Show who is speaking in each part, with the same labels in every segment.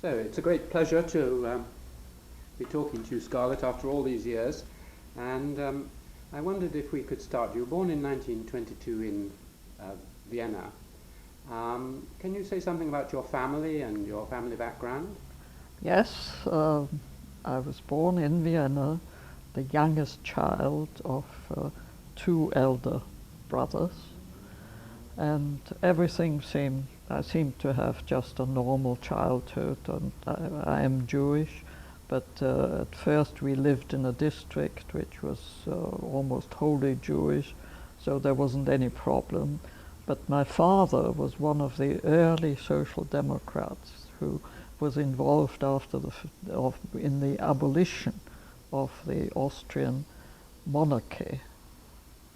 Speaker 1: So it's a great pleasure to be talking to you, Scarlett, after all these years. And I wondered if we could start. You were born in 1922 in Vienna. Can you say something about your family and your family background?
Speaker 2: Yes, I was born in Vienna, the youngest child of two elder brothers, and everything I seemed to have just a normal childhood, and I am Jewish, but at first we lived in a district which was almost wholly Jewish, so there wasn't any problem. But my father was one of the early social democrats who was involved in the abolition of the Austrian monarchy,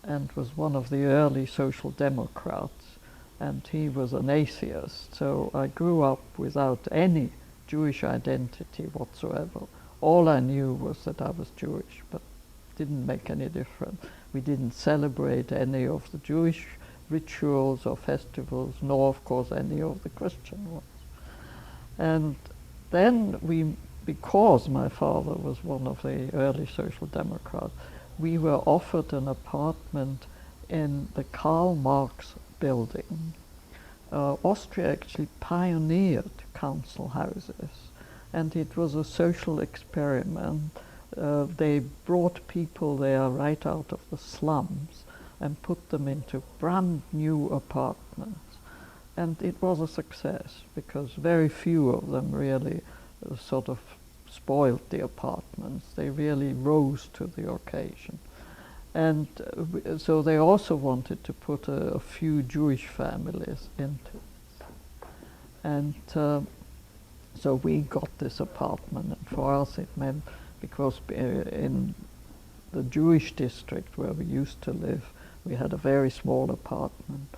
Speaker 2: and was one of the early social democrats, and he was an atheist. So I grew up without any Jewish identity whatsoever. All I knew was that I was Jewish, but didn't make any difference. We didn't celebrate any of the Jewish rituals or festivals, nor of course any of the Christian ones. And then because my father was one of the early social democrats, we were offered an apartment in the Karl Marx building. Austria actually pioneered council houses, and it was a social experiment. They brought people there right out of the slums and put them into brand new apartments. And it was a success, because very few of them really sort of spoiled the apartments. They really rose to the occasion. And so they also wanted to put a few Jewish families into it. And so we got this apartment, and for us it meant, because in the Jewish district where we used to live, we had a very small apartment.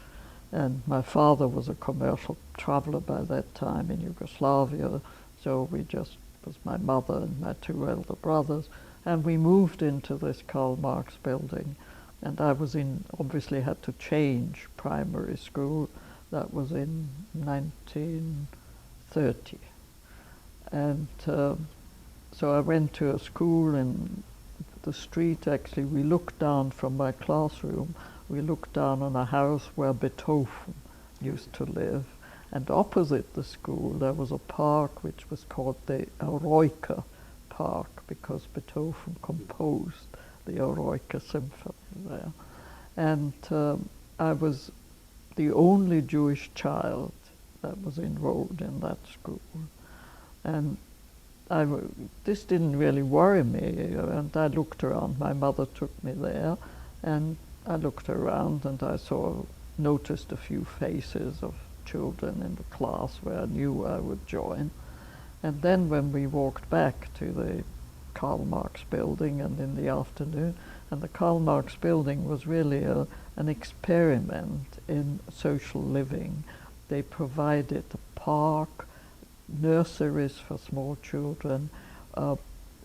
Speaker 2: And my father was a commercial traveler by that time in Yugoslavia, so we just was my mother and my two elder brothers, and we moved into this Karl Marx building. And I was obviously had to change primary school. That was in 1930. And so I went to a school in the street. Actually, we looked down from my classroom. We looked down on a house where Beethoven used to live, and opposite the school there was a park which was called the Eroica Park, because Beethoven composed the Eroica Symphony there. And I was the only Jewish child that was enrolled in that school. And this didn't really worry me, and I looked around. My mother took me there, and I looked around, and I noticed a few faces of children in the class where I knew I would join. And then when we walked back to the Karl Marx building, and in the afternoon, and the Karl Marx building was really an experiment in social living. They provided a park, nurseries for small children,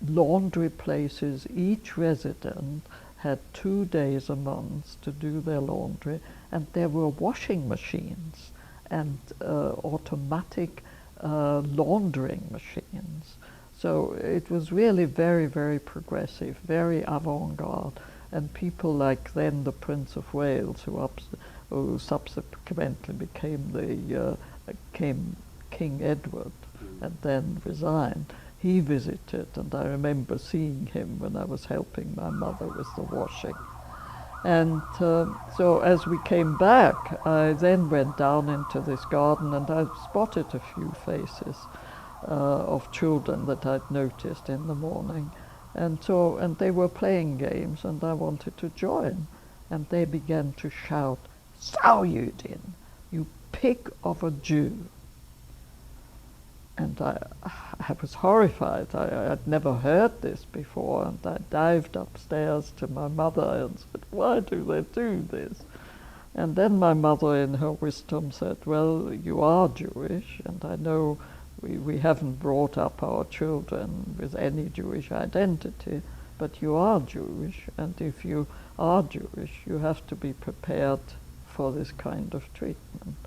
Speaker 2: laundry places. Each resident had 2 days a month to do their laundry, and there were washing machines and automatic laundering machines. So it was really very, very progressive, very avant-garde, and people like then the Prince of Wales, who subsequently became King Edward and then resigned. He visited, and I remember seeing him when I was helping my mother with the washing. And so as we came back, I then went down into this garden, and I spotted a few faces of children that I'd noticed in the morning. And they were playing games, and I wanted to join. And they began to shout, "Sauyudin, you pig of a Jew!" And I was horrified. I'd never heard this before, and I dived upstairs to my mother and said, "Why do they do this?" And then my mother, in her wisdom, said, "Well, you are Jewish, and I know we haven't brought up our children with any Jewish identity, but you are Jewish, and if you are Jewish, you have to be prepared for this kind of treatment."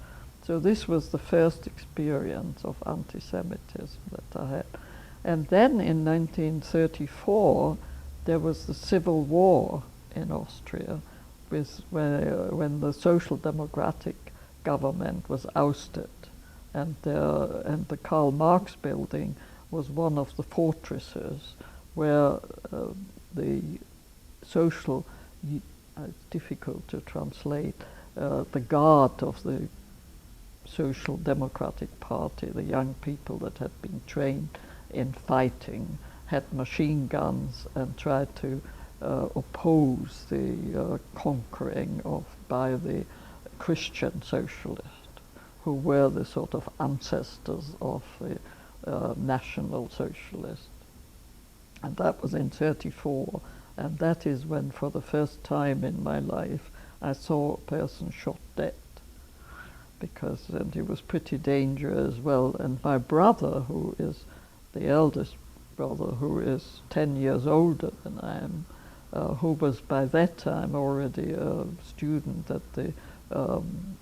Speaker 2: So this was the first experience of anti-Semitism that I had. And then in 1934, there was the Civil War in Austria, when the Social Democratic government was ousted, and the Karl Marx building was one of the fortresses where the social, it's difficult to translate, the guard of the Social Democratic Party, the young people that had been trained in fighting, had machine guns and tried to oppose the conquering by the Christian socialists, who were the sort of ancestors of the National Socialists. And that was in 1934, and that is when, for the first time in my life, I saw a person shot dead, and he was pretty dangerous as well. And my brother, who is the eldest brother, who is 10 years older than I am, who was by that time already a student at the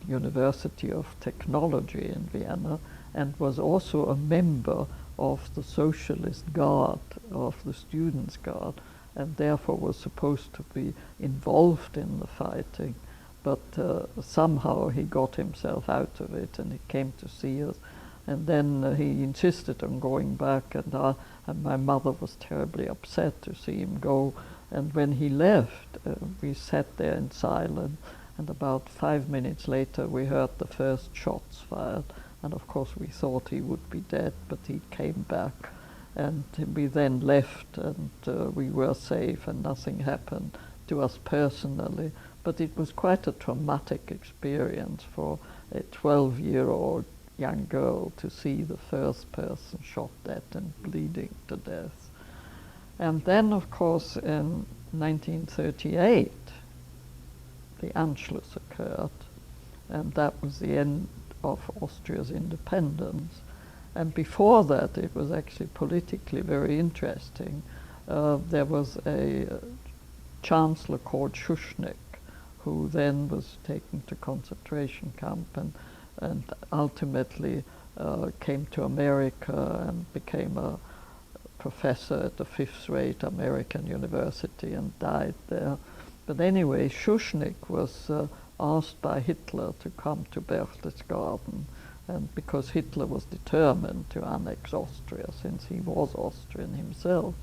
Speaker 2: University of Technology in Vienna, and was also a member of the Socialist Guard, of the Students' Guard, and therefore was supposed to be involved in the fighting. But somehow he got himself out of it, and he came to see us. And then he insisted on going back, and my mother was terribly upset to see him go. And when he left, we sat there in silence, and about 5 minutes later we heard the first shots fired. And of course we thought he would be dead, but he came back. And we then left, and we were safe, and nothing happened to us personally. But it was quite a traumatic experience for a 12-year-old young girl to see the first person shot dead and bleeding to death. And then, of course, in 1938, the Anschluss occurred, and that was the end of Austria's independence. And before that, it was actually politically very interesting. There was a chancellor called Schuschnigg, who then was taken to concentration camp and ultimately came to America and became a professor at a fifth-rate American university and died there. But anyway, Schuschnigg was asked by Hitler to come to Berchtesgaden, and because Hitler was determined to annex Austria, since he was Austrian himself.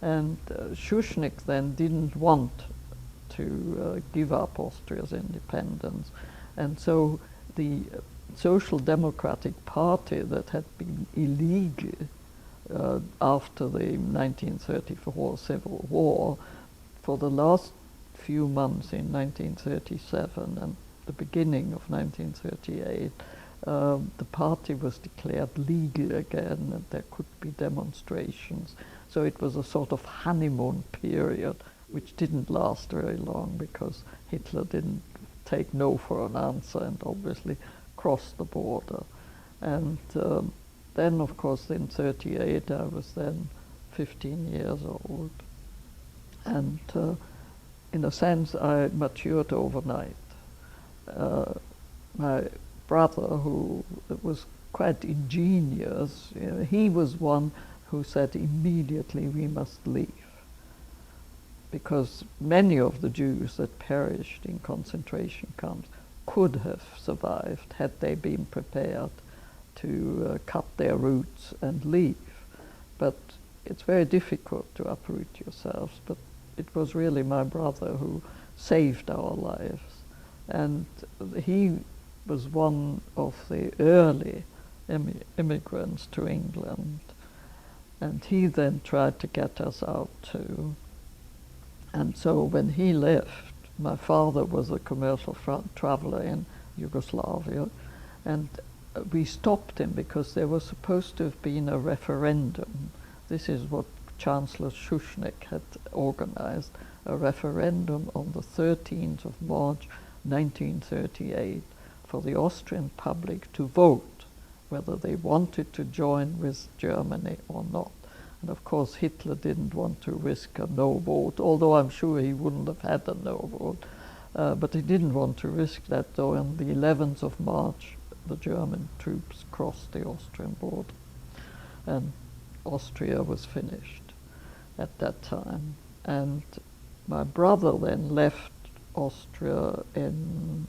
Speaker 2: And Schuschnigg then didn't want to give up Austria's independence. And so the Social Democratic Party that had been illegal after the 1934 Civil War, for the last few months in 1937 and the beginning of 1938, the party was declared legal again, and there could be demonstrations. So it was a sort of honeymoon period, which didn't last very long because Hitler didn't take no for an answer and obviously crossed the border. And then, of course, in 1938, I was then 15 years old. And in a sense, I matured overnight. My brother, who was quite ingenious, he was one who said immediately we must leave, because many of the Jews that perished in concentration camps could have survived had they been prepared to cut their roots and leave. But it's very difficult to uproot yourselves, but it was really my brother who saved our lives. And he was one of the early immigrants to England, and he then tried to get us out too. And so when he left, my father was a commercial traveler in Yugoslavia, and we stopped him because there was supposed to have been a referendum. This is what Chancellor Schuschnigg had organized, a referendum on the 13th of March 1938 for the Austrian public to vote whether they wanted to join with Germany or not. And of course Hitler didn't want to risk a no vote, although I'm sure he wouldn't have had a no vote. But he didn't want to risk that, though on the 11th of March the German troops crossed the Austrian border, and Austria was finished at that time. And my brother then left Austria in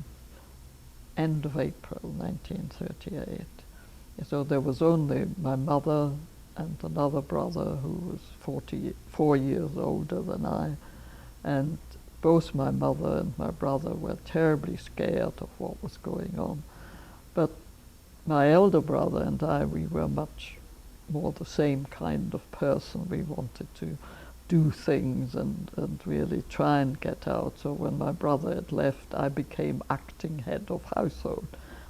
Speaker 2: end of April 1938. So there was only my mother and another brother who was 44 years older than I, and both my mother and my brother were terribly scared of what was going on. But my elder brother and I, we were much more the same kind of person. We wanted to do things and really try and get out. So when my brother had left, I became acting head of household,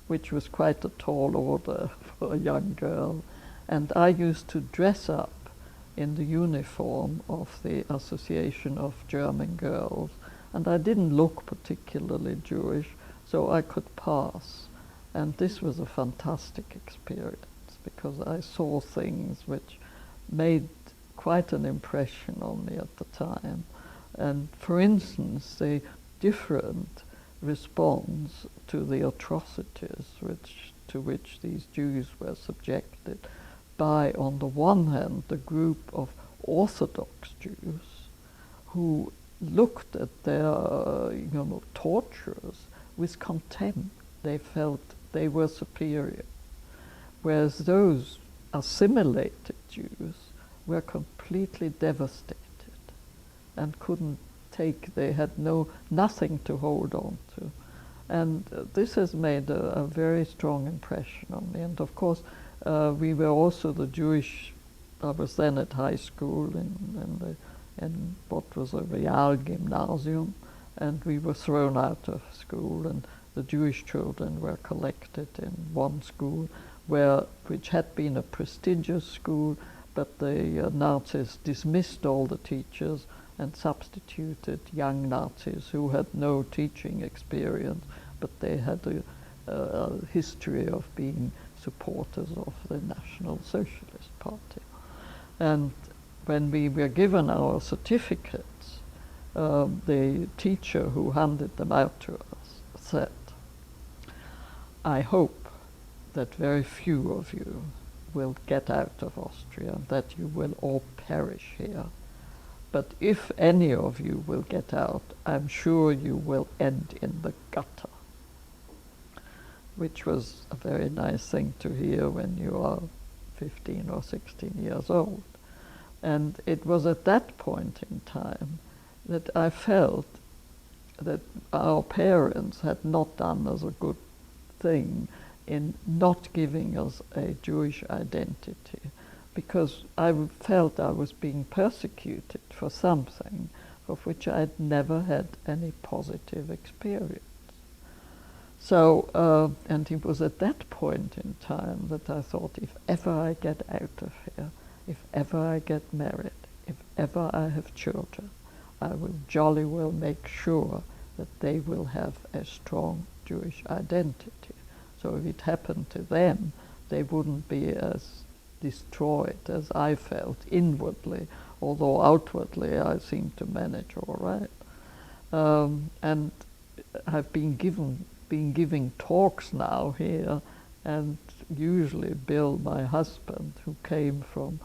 Speaker 2: which was quite a tall order for a young girl. And I used to dress up in the uniform of the Association of German Girls, and I didn't look particularly Jewish, so I could pass. And this was a fantastic experience, because I saw things which made quite an impression on me at the time. And for instance, the different response to the atrocities to which these Jews were subjected by, on the one hand, the group of Orthodox Jews who looked at their torturers with contempt. They felt they were superior, whereas those assimilated Jews were completely devastated and couldn't take, they had nothing to hold on to. And this has made a very strong impression on me. And of course, we were also the Jewish, I was then at high school in what was a real gymnasium, and we were thrown out of school, and the Jewish children were collected in one school, which had been a prestigious school, but the Nazis dismissed all the teachers and substituted young Nazis who had no teaching experience, but they had a history of being supporters of the National Socialist Party. And when we were given our certificates, the teacher who handed them out to us said, "I hope that very few of you will get out of Austria, that you will all perish here. But if any of you will get out, I'm sure you will end in the gutter," which was a very nice thing to hear when you are 15 or 16 years old. And it was at that point in time that I felt that our parents had not done us a good thing in not giving us a Jewish identity, because I felt I was being persecuted for something of which I had never had any positive experience. So, and it was at that point in time that I thought, if ever I get out of here, if ever I get married, if ever I have children, I will jolly well make sure that they will have a strong Jewish identity. So if it happened to them, they wouldn't be as destroyed as I felt inwardly, although outwardly I seemed to manage all right. And I've been giving talks now here, and usually Bill, my husband, who came from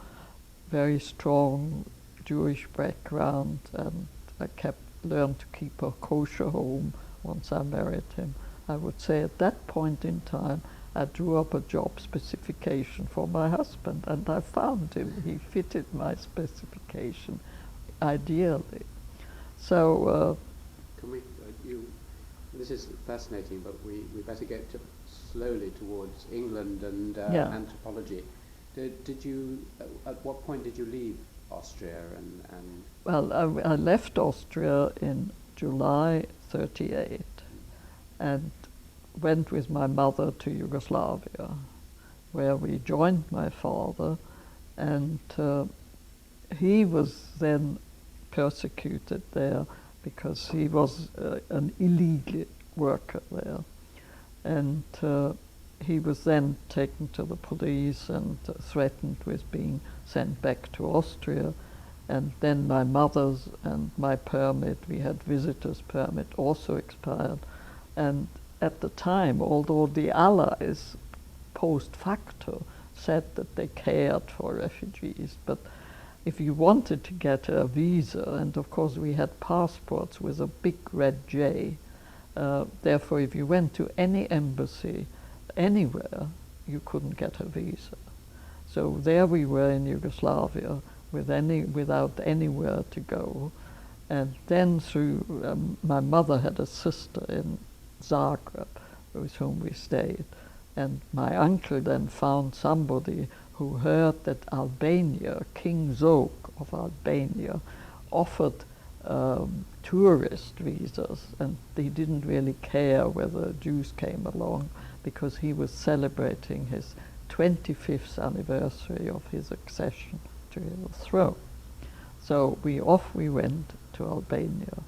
Speaker 2: very strong Jewish background, and I learned to keep a kosher home once I married him. I would say at that point in time, I drew up a job specification for my husband, and I found him. He fitted my specification ideally. So,
Speaker 1: can we? This is fascinating, but we better get slowly towards England and anthropology. Did you? At what point did you leave Austria? And
Speaker 2: well, I left Austria in July '38, and went with my mother to Yugoslavia, where we joined my father, and he was then persecuted there because he was an illegal worker there. And he was then taken to the police and threatened with being sent back to Austria. And then my mother's and my permit, we had visitor's permit, also expired. And at the time, although the Allies post facto said that they cared for refugees, but if you wanted to get a visa, and of course we had passports with a big red J, therefore if you went to any embassy anywhere, you couldn't get a visa. So there we were in Yugoslavia without anywhere to go. And then through, my mother had a sister in Zagreb with whom we stayed. And my uncle then found somebody who heard that Albania, King Zog of Albania, offered tourist visas, and they didn't really care whether Jews came along because he was celebrating his 25th anniversary of his accession to the throne. So off we went to Albania,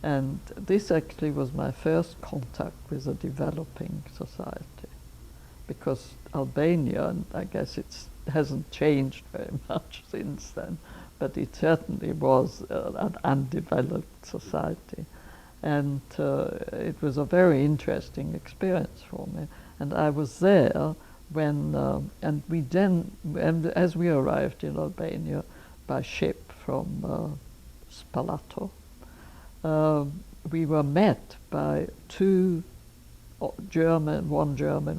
Speaker 2: and this actually was my first contact with a developing society, because Albania, and I guess it hasn't changed very much since then, but it certainly was an undeveloped society. And it was a very interesting experience for me. And I was there when, and as we arrived in Albania by ship from Spalato, we were met by two one German,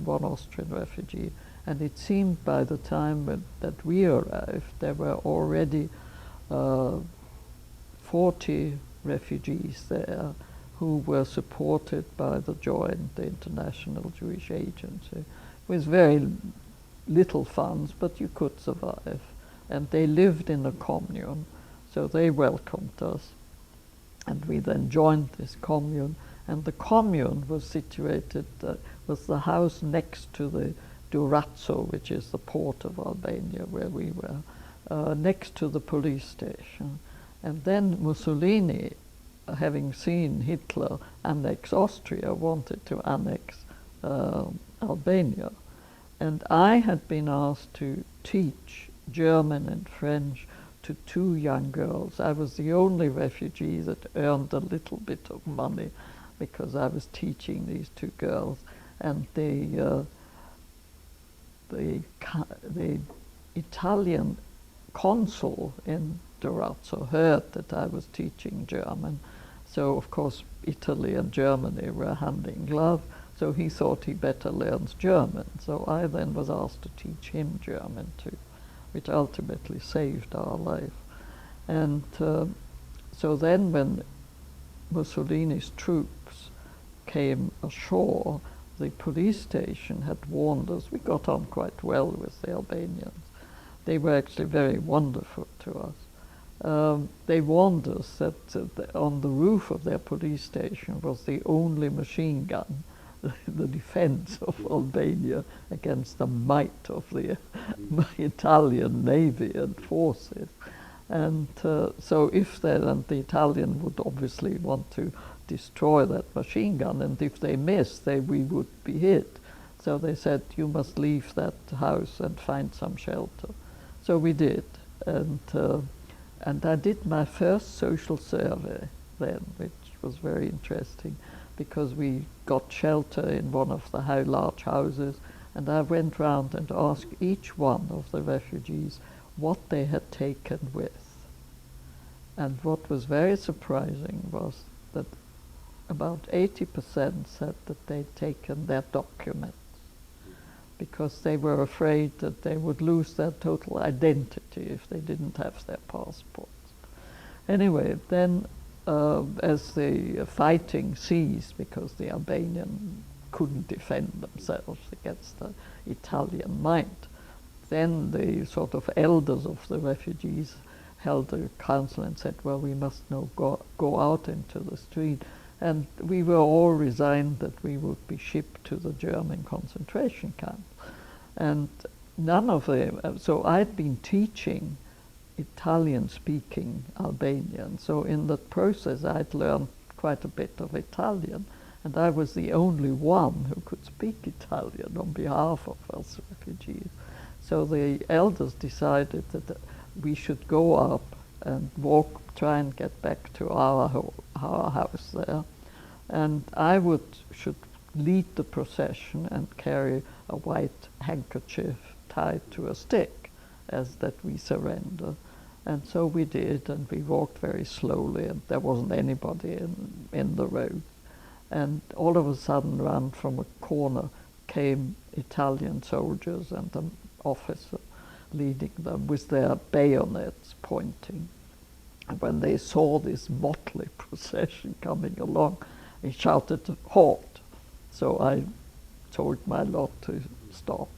Speaker 2: one Austrian refugee, and it seemed by the time that we arrived, there were already 40 refugees there who were supported by the International Jewish Agency, with very little funds, but you could survive. And they lived in a commune, so they welcomed us. And we then joined this commune, and the commune was situated, was the house next to the Durazzo, which is the port of Albania where we were, next to the police station. And then Mussolini, having seen Hitler annex Austria, wanted to annex Albania. And I had been asked to teach German and French to two young girls. I was the only refugee that earned a little bit of money because I was teaching these two girls. And the Italian consul in Durazzo heard that I was teaching German. So, of course, Italy and Germany were hand in glove, so he thought he better learns German. So I then was asked to teach him German too, which ultimately saved our life. And so then when Mussolini's troops came ashore, the police station had warned us. We got on quite well with the Albanians. They were actually very wonderful to us. They warned us that on the roof of their police station was the only machine gun, the defense of Albania against the might of the Italian Navy and forces. And so if the Italian would obviously want to destroy that machine gun, and if they missed, we would be hit. So they said, you must leave that house and find some shelter. So we did, and I did my first social survey then, which was very interesting, because we got shelter in one of the large houses, and I went round and asked each one of the refugees what they had taken with. And what was very surprising was that about 80% said that they'd taken their documents, because they were afraid that they would lose their total identity if they didn't have their passports. Anyway, then as the fighting ceased, because the Albanian couldn't defend themselves against the Italian might, then the sort of elders of the refugees held a council and said, well, we must now go out into the street. And we were all resigned that we would be shipped to the German concentration camp. And none of them, so I'd been teaching Italian-speaking Albanian, so in that process I'd learned quite a bit of Italian, and I was the only one who could speak Italian on behalf of us refugees. So the elders decided that we should go up and try and get back to our house there. And I should lead the procession and carry a white handkerchief tied to a stick as that we surrender. And so we did, and we walked very slowly, and there wasn't anybody in the road. And all of a sudden, round from a corner came Italian soldiers and an officer leading them with their bayonets pointing. And when they saw this motley procession coming along, he shouted, "Halt!" So I told my lot to stop.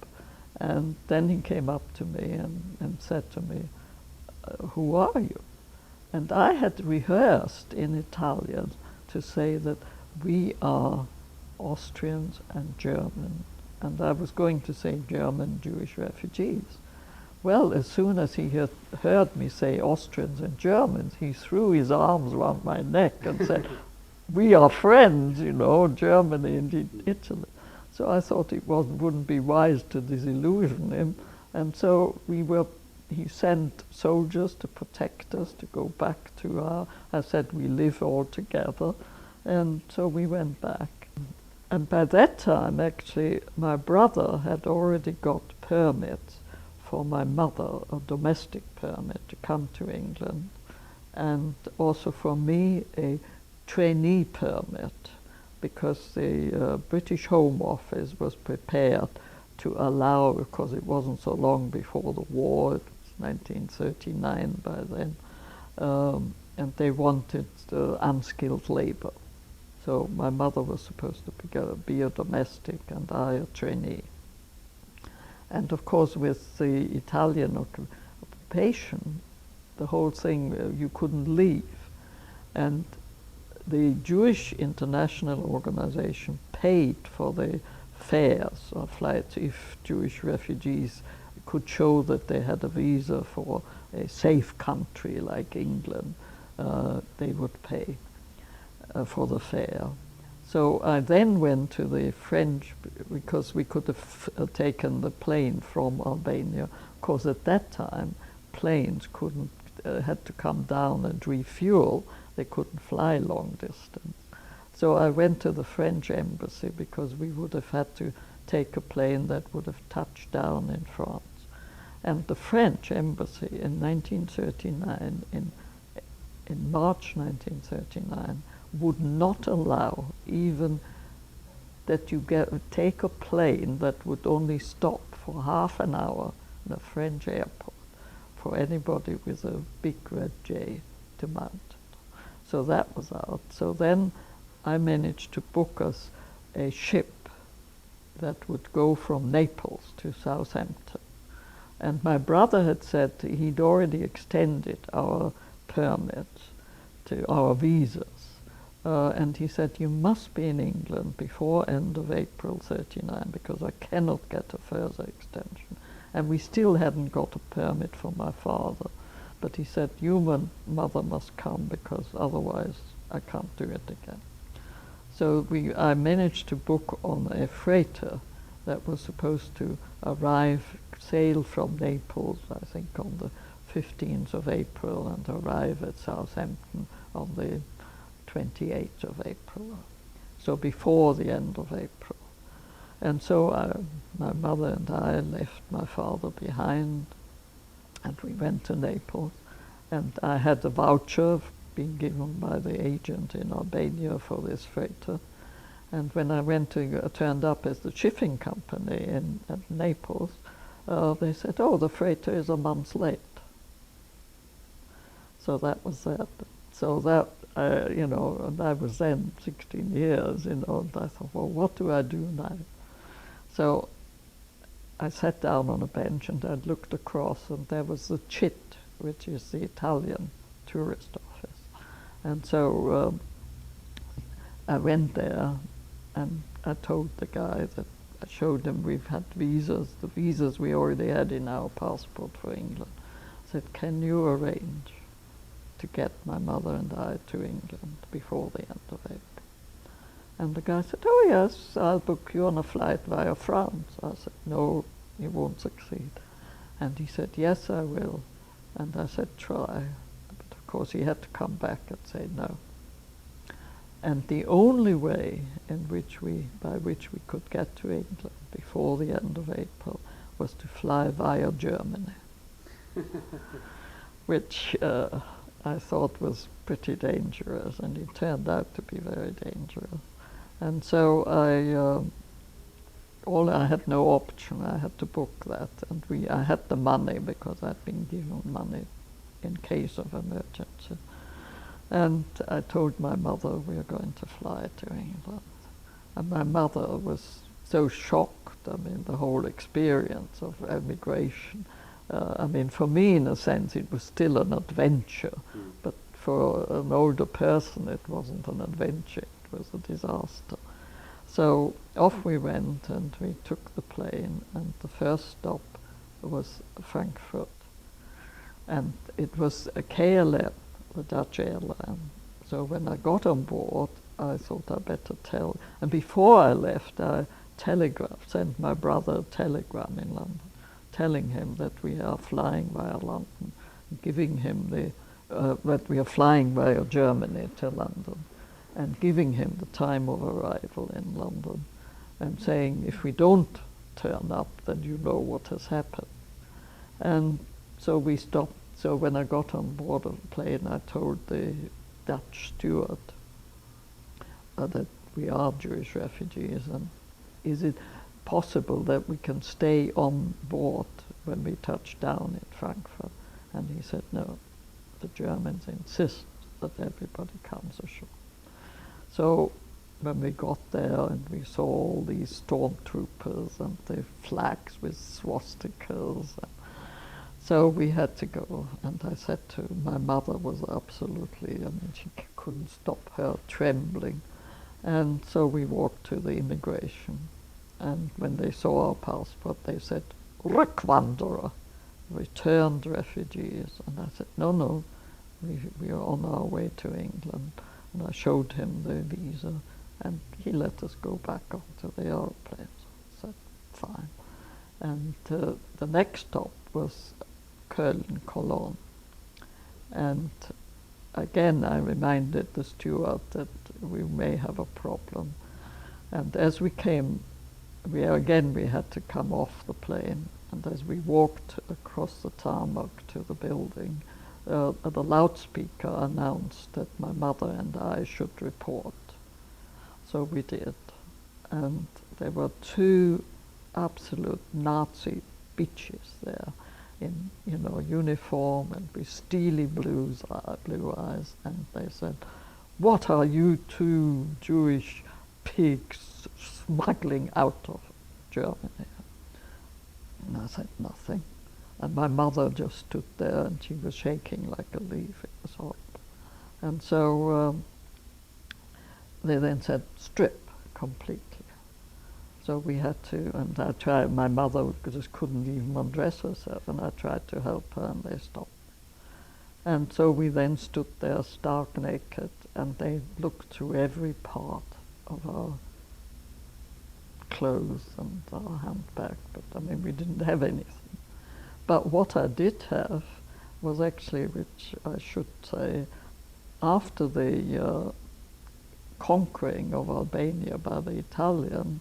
Speaker 2: And then he came up to me and said to me, "Who are you?" And I had rehearsed in Italian to say that we are Austrians and German. And I was going to say German Jewish refugees. Well, as soon as he heard me say Austrians and Germans, he threw his arms around my neck and said, "We are friends, you know, Germany and Italy." So I thought it wouldn't be wise to disillusion him. And so he sent soldiers to protect us, to go back to I said, we live all together. And so we went back. And by that time, actually, my brother had already got permits for my mother, a domestic permit to come to England, and also for me a trainee permit, because the British Home Office was prepared to allow, because it wasn't so long before the war, it was 1939 by then, and they wanted unskilled labor. So my mother was supposed to be a domestic and I a trainee. And of course with the Italian occupation, the whole thing, you couldn't leave. And the Jewish International Organization paid for the fares or flights if Jewish refugees could show that they had a visa for a safe country like England, they would pay for the fare. So I then went to the French, because we could have taken the plane from Albania, because at that time planes had to come down and refuel. They couldn't fly long distance. So I went to the French embassy because we would have had to take a plane that would have touched down in France. And the French embassy in 1939, in March 1939, would not allow even that you take a plane that would only stop for half an hour in a French airport for anybody with a big red J to mount it. So that was out. So then I managed to book us a ship that would go from Naples to Southampton. And my brother had said he'd already extended our permits to our visas. And he said, "You must be in England before end of April 39 because I cannot get a further extension." And we still hadn't got a permit for my father. But he said, "You, mother, must come because otherwise I can't do it again." So I managed to book on a freighter that was supposed to sail from Naples, I think on the 15th of April, and arrive at Southampton on the 28th of April, so before the end of April. And so my mother and I left my father behind, and we went to Naples, and I had a voucher being given by the agent in Albania for this freighter. And when I turned up as the shipping company at Naples, they said, "Oh, the freighter is a month late." So that was that. So that, and I was then 16 years, and I thought, well, what do I do now? So I sat down on a bench and I looked across, and there was the CIT, which is the Italian tourist office. And so I went there and I told the guy that I showed him we've had visas, the visas we already had in our passport for England. I said, "Can you arrange to get my mother and I to England before the end of April?" And the guy said, "Oh yes, I'll book you on a flight via France." I said, "No, you won't succeed." And he said, "Yes, I will." And I said, "Try." But of course he had to come back and say no. And the only way by which we could get to England before the end of April was to fly via Germany, which I thought was pretty dangerous, and it turned out to be very dangerous. And so I had no option. I had to book that, and I had the money because I'd been given money in case of emergency. And I told my mother we were going to fly to England. And my mother was so shocked. I mean, the whole experience of emigration. I mean, for me, in a sense, it was still an adventure. But for an older person, it wasn't an adventure. It was a disaster. So off we went, and we took the plane, and the first stop was Frankfurt. And it was a KLM, the Dutch airline. So when I got on board, I thought I'd better tell. And before I left, I sent my brother a telegram in London, telling him that we are flying via London, giving him that we are flying via Germany to London, and giving him the time of arrival in London, and saying, if we don't turn up, then you know what has happened. And so we stopped. So when I got on board of the plane, I told the Dutch steward that we are Jewish refugees, and is it possible that we can stay on board when we touch down in Frankfurt? And he said, no, the Germans insist that everybody comes ashore. So when we got there and we saw all these stormtroopers and the flags with swastikas, so we had to go. And I said to my mother was absolutely, I mean, she couldn't stop her trembling. And so we walked to the immigration. And when they saw our passport, they said, Rückwanderer, returned refugees. And I said, no, we are on our way to England. And I showed him the visa, and he let us go back onto the aeroplane. So I said, fine. And the next stop was Cologne. And again, I reminded the steward that we may have a problem. And as we came, we had to come off the plane. And as we walked across the tarmac to the building, the loudspeaker announced that my mother and I should report. So we did. And there were two absolute Nazi bitches there in, uniform and with steely blue eyes. And they said, what are you two Jewish pigs smuggling out of Germany? And I said, nothing. And my mother just stood there, and she was shaking like a leaf. It was horrible. And so they then said, strip completely. So we had to, and I tried, my mother just couldn't even undress herself, and I tried to help her, and they stopped. And so we then stood there stark naked, and they looked through every part of our clothes and our handbag, but I mean, we didn't have anything. But what I did have was actually, which I should say, after the conquering of Albania by the Italian,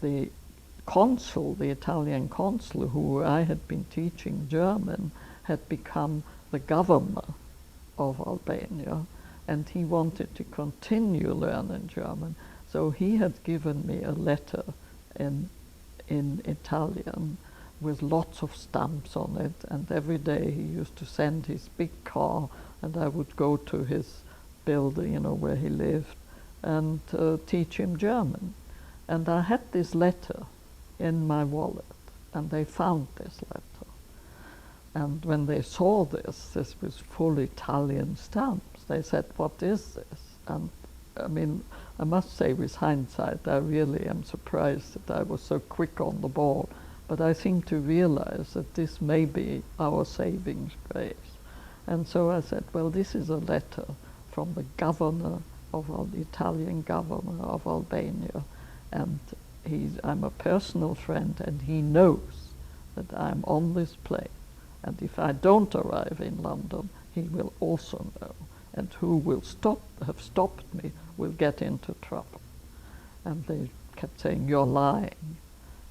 Speaker 2: the Italian consul, who I had been teaching German, had become the governor of Albania, and he wanted to continue learning German. So he had given me a letter in Italian with lots of stamps on it, and every day he used to send his big car, and I would go to his building, where he lived, and teach him German. And I had this letter in my wallet, and they found this letter. And when they saw this was full Italian stamps. They said, what is this? And I mean, I must say with hindsight, I really am surprised that I was so quick on the ball. But I seem to realize that this may be our saving grace. And so I said, well, this is a letter from the governor the Italian governor of Albania. And I'm a personal friend, and he knows that I'm on this plane. And if I don't arrive in London, he will also know. And who will have stopped me we'll get into trouble. And they kept saying, you're lying.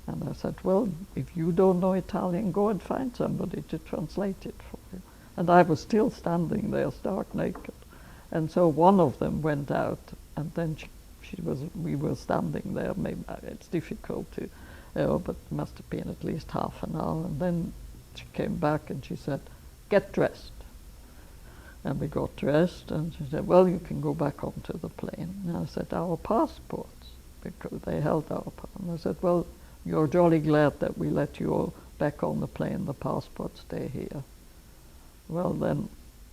Speaker 2: And I said, well, if you don't know Italian, go and find somebody to translate it for you. And I was still standing there, stark naked. And so one of them went out, and then we were standing there. Maybe it's difficult to, but it must have been at least half an hour. And then she came back and she said, get dressed. And we got dressed, and she said, well, you can go back onto the plane. And I said, our passports, because they held our passports. And I said, well, you're jolly glad that we let you all back on the plane, the passports stay here. Well, then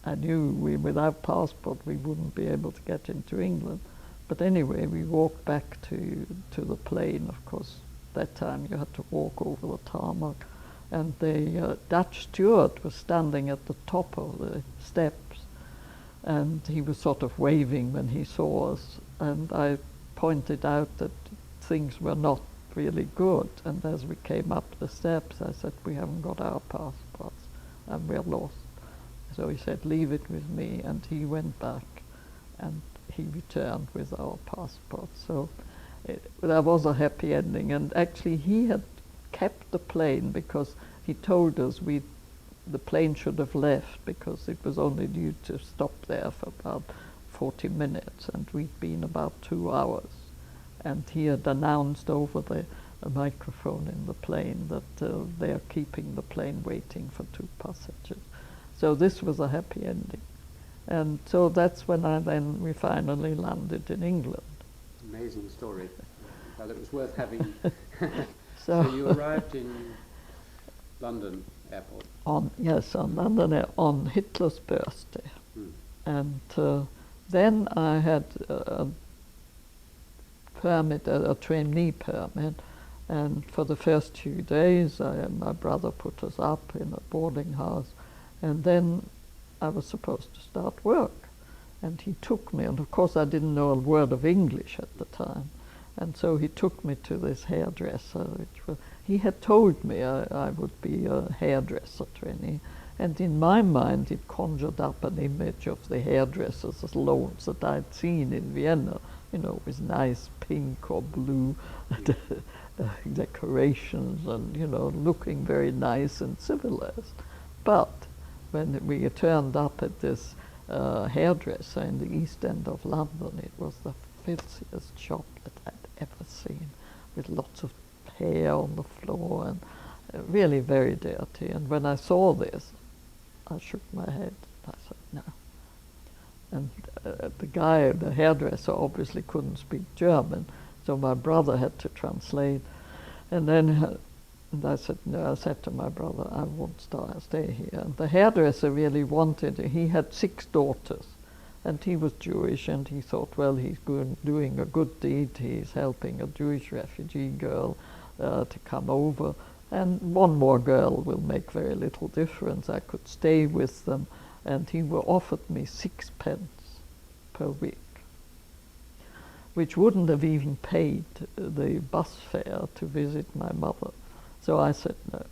Speaker 2: I knew without passport we wouldn't be able to get into England. But anyway, we walked back to the plane. Of course, that time you had to walk over the tarmac. And the Dutch steward was standing at the top of the steps. And he was sort of waving when he saw us. And I pointed out that things were not really good. And as we came up the steps, I said, we haven't got our passports and we're lost. So he said, leave it with me. And he went back and he returned with our passports. So that was a happy ending. And actually he had kept the plane because he told us the plane should have left because it was only due to stop there for about 40 minutes and we'd been about 2 hours. And he had announced over the microphone in the plane that they're keeping the plane waiting for 2 passengers. So this was a happy ending. And so that's when we finally landed in England.
Speaker 1: Amazing story. Well, it was worth having.
Speaker 2: So
Speaker 1: you arrived in London Airport?
Speaker 2: On London on Hitler's birthday. And then I had a permit, a trainee permit, and for the first 2 days my brother put us up in a boarding house, and then I was supposed to start work. And he took me, and of course I didn't know a word of English at the time, and so he took me to this hairdresser. He had told me I would be a hairdresser trainee, and in my mind it conjured up an image of the hairdressers' salons that I'd seen in Vienna, with nice pink or blue decorations and, looking very nice and civilized. But when we turned up at this hairdresser in the East End of London, it was the filthiest shop that I'd ever seen, with lots of hair on the floor and really very dirty. And when I saw this, I shook my head. I said, no. And the hairdresser obviously couldn't speak German, so my brother had to translate. And then I said, no, I said to my brother, I won't stay here. And the hairdresser really he had 6 daughters, and he was Jewish, and he thought, well, he's doing a good deed, he's helping a Jewish refugee girl to come over, and one more girl will make very little difference. I could stay with them, and he offered me 6 pence per week, which wouldn't have even paid the bus fare to visit my mother. So I said no.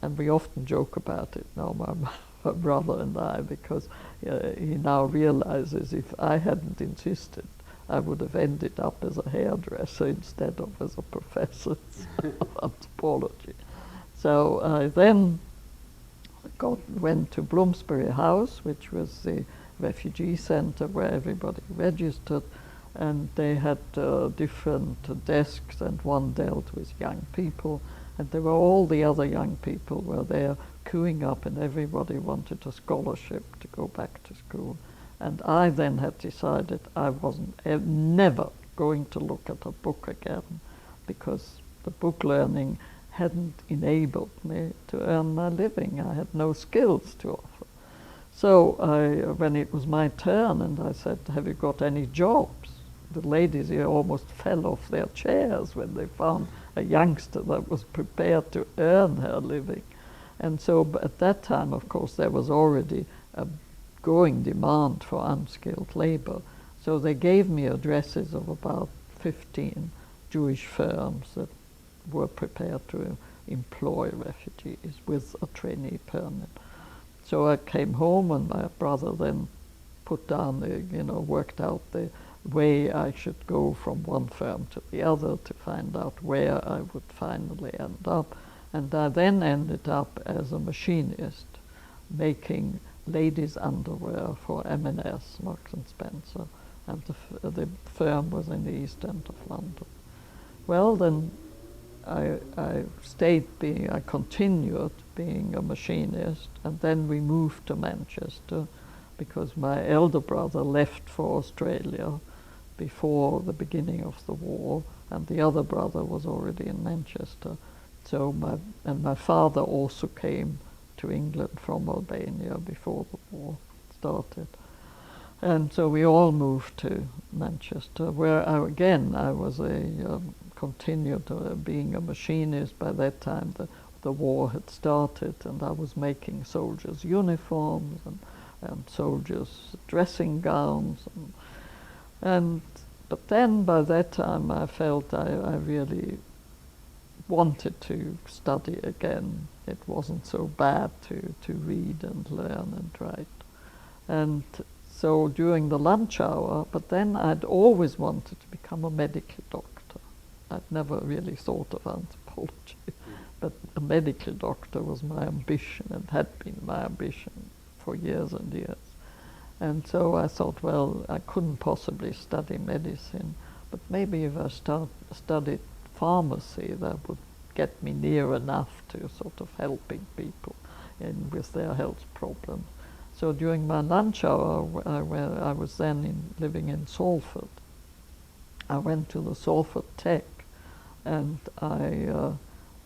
Speaker 2: And we often joke about it now, my brother and I, because he now realizes if I hadn't insisted, I would have ended up as a hairdresser instead of as a professor of anthropology. So I then went to Bloomsbury House, which was the refugee center where everybody registered, and they had different desks, and one dealt with young people, and there were all the other young people were there queuing up, and everybody wanted a scholarship to go back to school. And I then had decided I wasn't never going to look at a book again, because the book learning hadn't enabled me to earn my living. I had no skills to offer. So when it was my turn and I said, have you got any jobs? The ladies here almost fell off their chairs when they found a youngster that was prepared to earn her living. And so at that time, of course, there was already a growing demand for unskilled labor. So they gave me addresses of about 15 Jewish firms that were prepared to employ refugees with a trainee permit. So I came home, and my brother then put down worked out the way I should go from one firm to the other to find out where I would finally end up. And I then ended up as a machinist, making ladies' underwear for M&S, Marks and Spencer, and the firm was in the East End of London. Well, then I continued being a machinist, and then we moved to Manchester because my elder brother left for Australia before the beginning of the war, and the other brother was already in Manchester. So my father also came to England from Albania before the war started. And so we all moved to Manchester, where I was continued being a machinist. By that time the war had started, and I was making soldiers' uniforms and soldiers' dressing gowns. But then by that time I felt I really wanted to study again. It wasn't so bad to read and learn and write. And so during the lunch hour, but then I'd always wanted to become a medical doctor. I'd never really thought of anthropology, but a medical doctor was my ambition and had been my ambition for years and years. And so I thought, well, I couldn't possibly study medicine, but maybe if I studied pharmacy, that would get me near enough to sort of helping people with their health problems. So during my lunch hour, where I was then living in Salford, I went to the Salford Tech, and I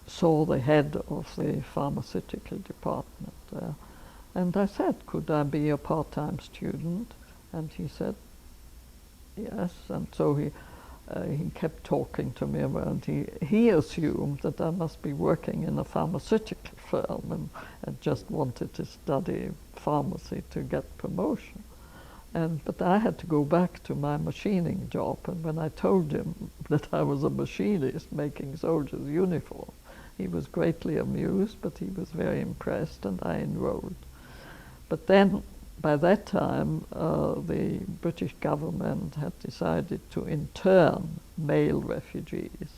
Speaker 2: saw the head of the pharmaceutical department there. And I said, could I be a part-time student? And he said, yes. And so he kept talking to me about, he assumed that I must be working in a pharmaceutical firm and just wanted to study pharmacy to get promotion. But I had to go back to my machining job, and when I told him that I was a machinist making soldiers' uniforms, he was greatly amused, but he was very impressed, and I enrolled. But then, by that time, the British government had decided to intern male refugees.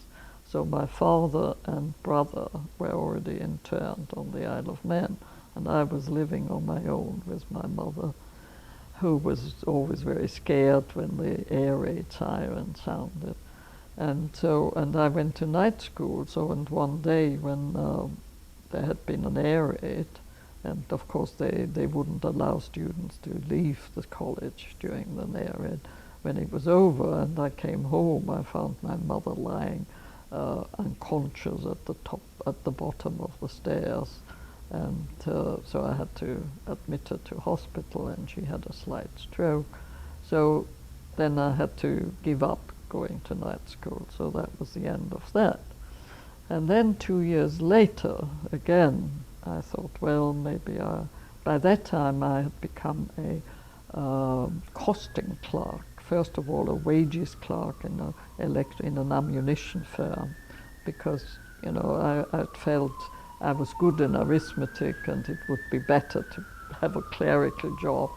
Speaker 2: So my father and brother were already interned on the Isle of Man, and I was living on my own with my mother, who was always very scared when the air raid siren sounded. And I went to night school, and one day when there had been an air raid, and of course they wouldn't allow students to leave the college during the air raid. When it was over and I came home, I found my mother lying unconscious at the bottom of the stairs. And so I had to admit her to hospital, and she had a slight stroke. So then I had to give up going to night school, so that was the end of that. And then 2 years later, again, I thought, well, maybe by that time I had become a costing clerk. First of all, a wages clerk in an ammunition firm, because, I felt I was good in arithmetic, and it would be better to have a clerical job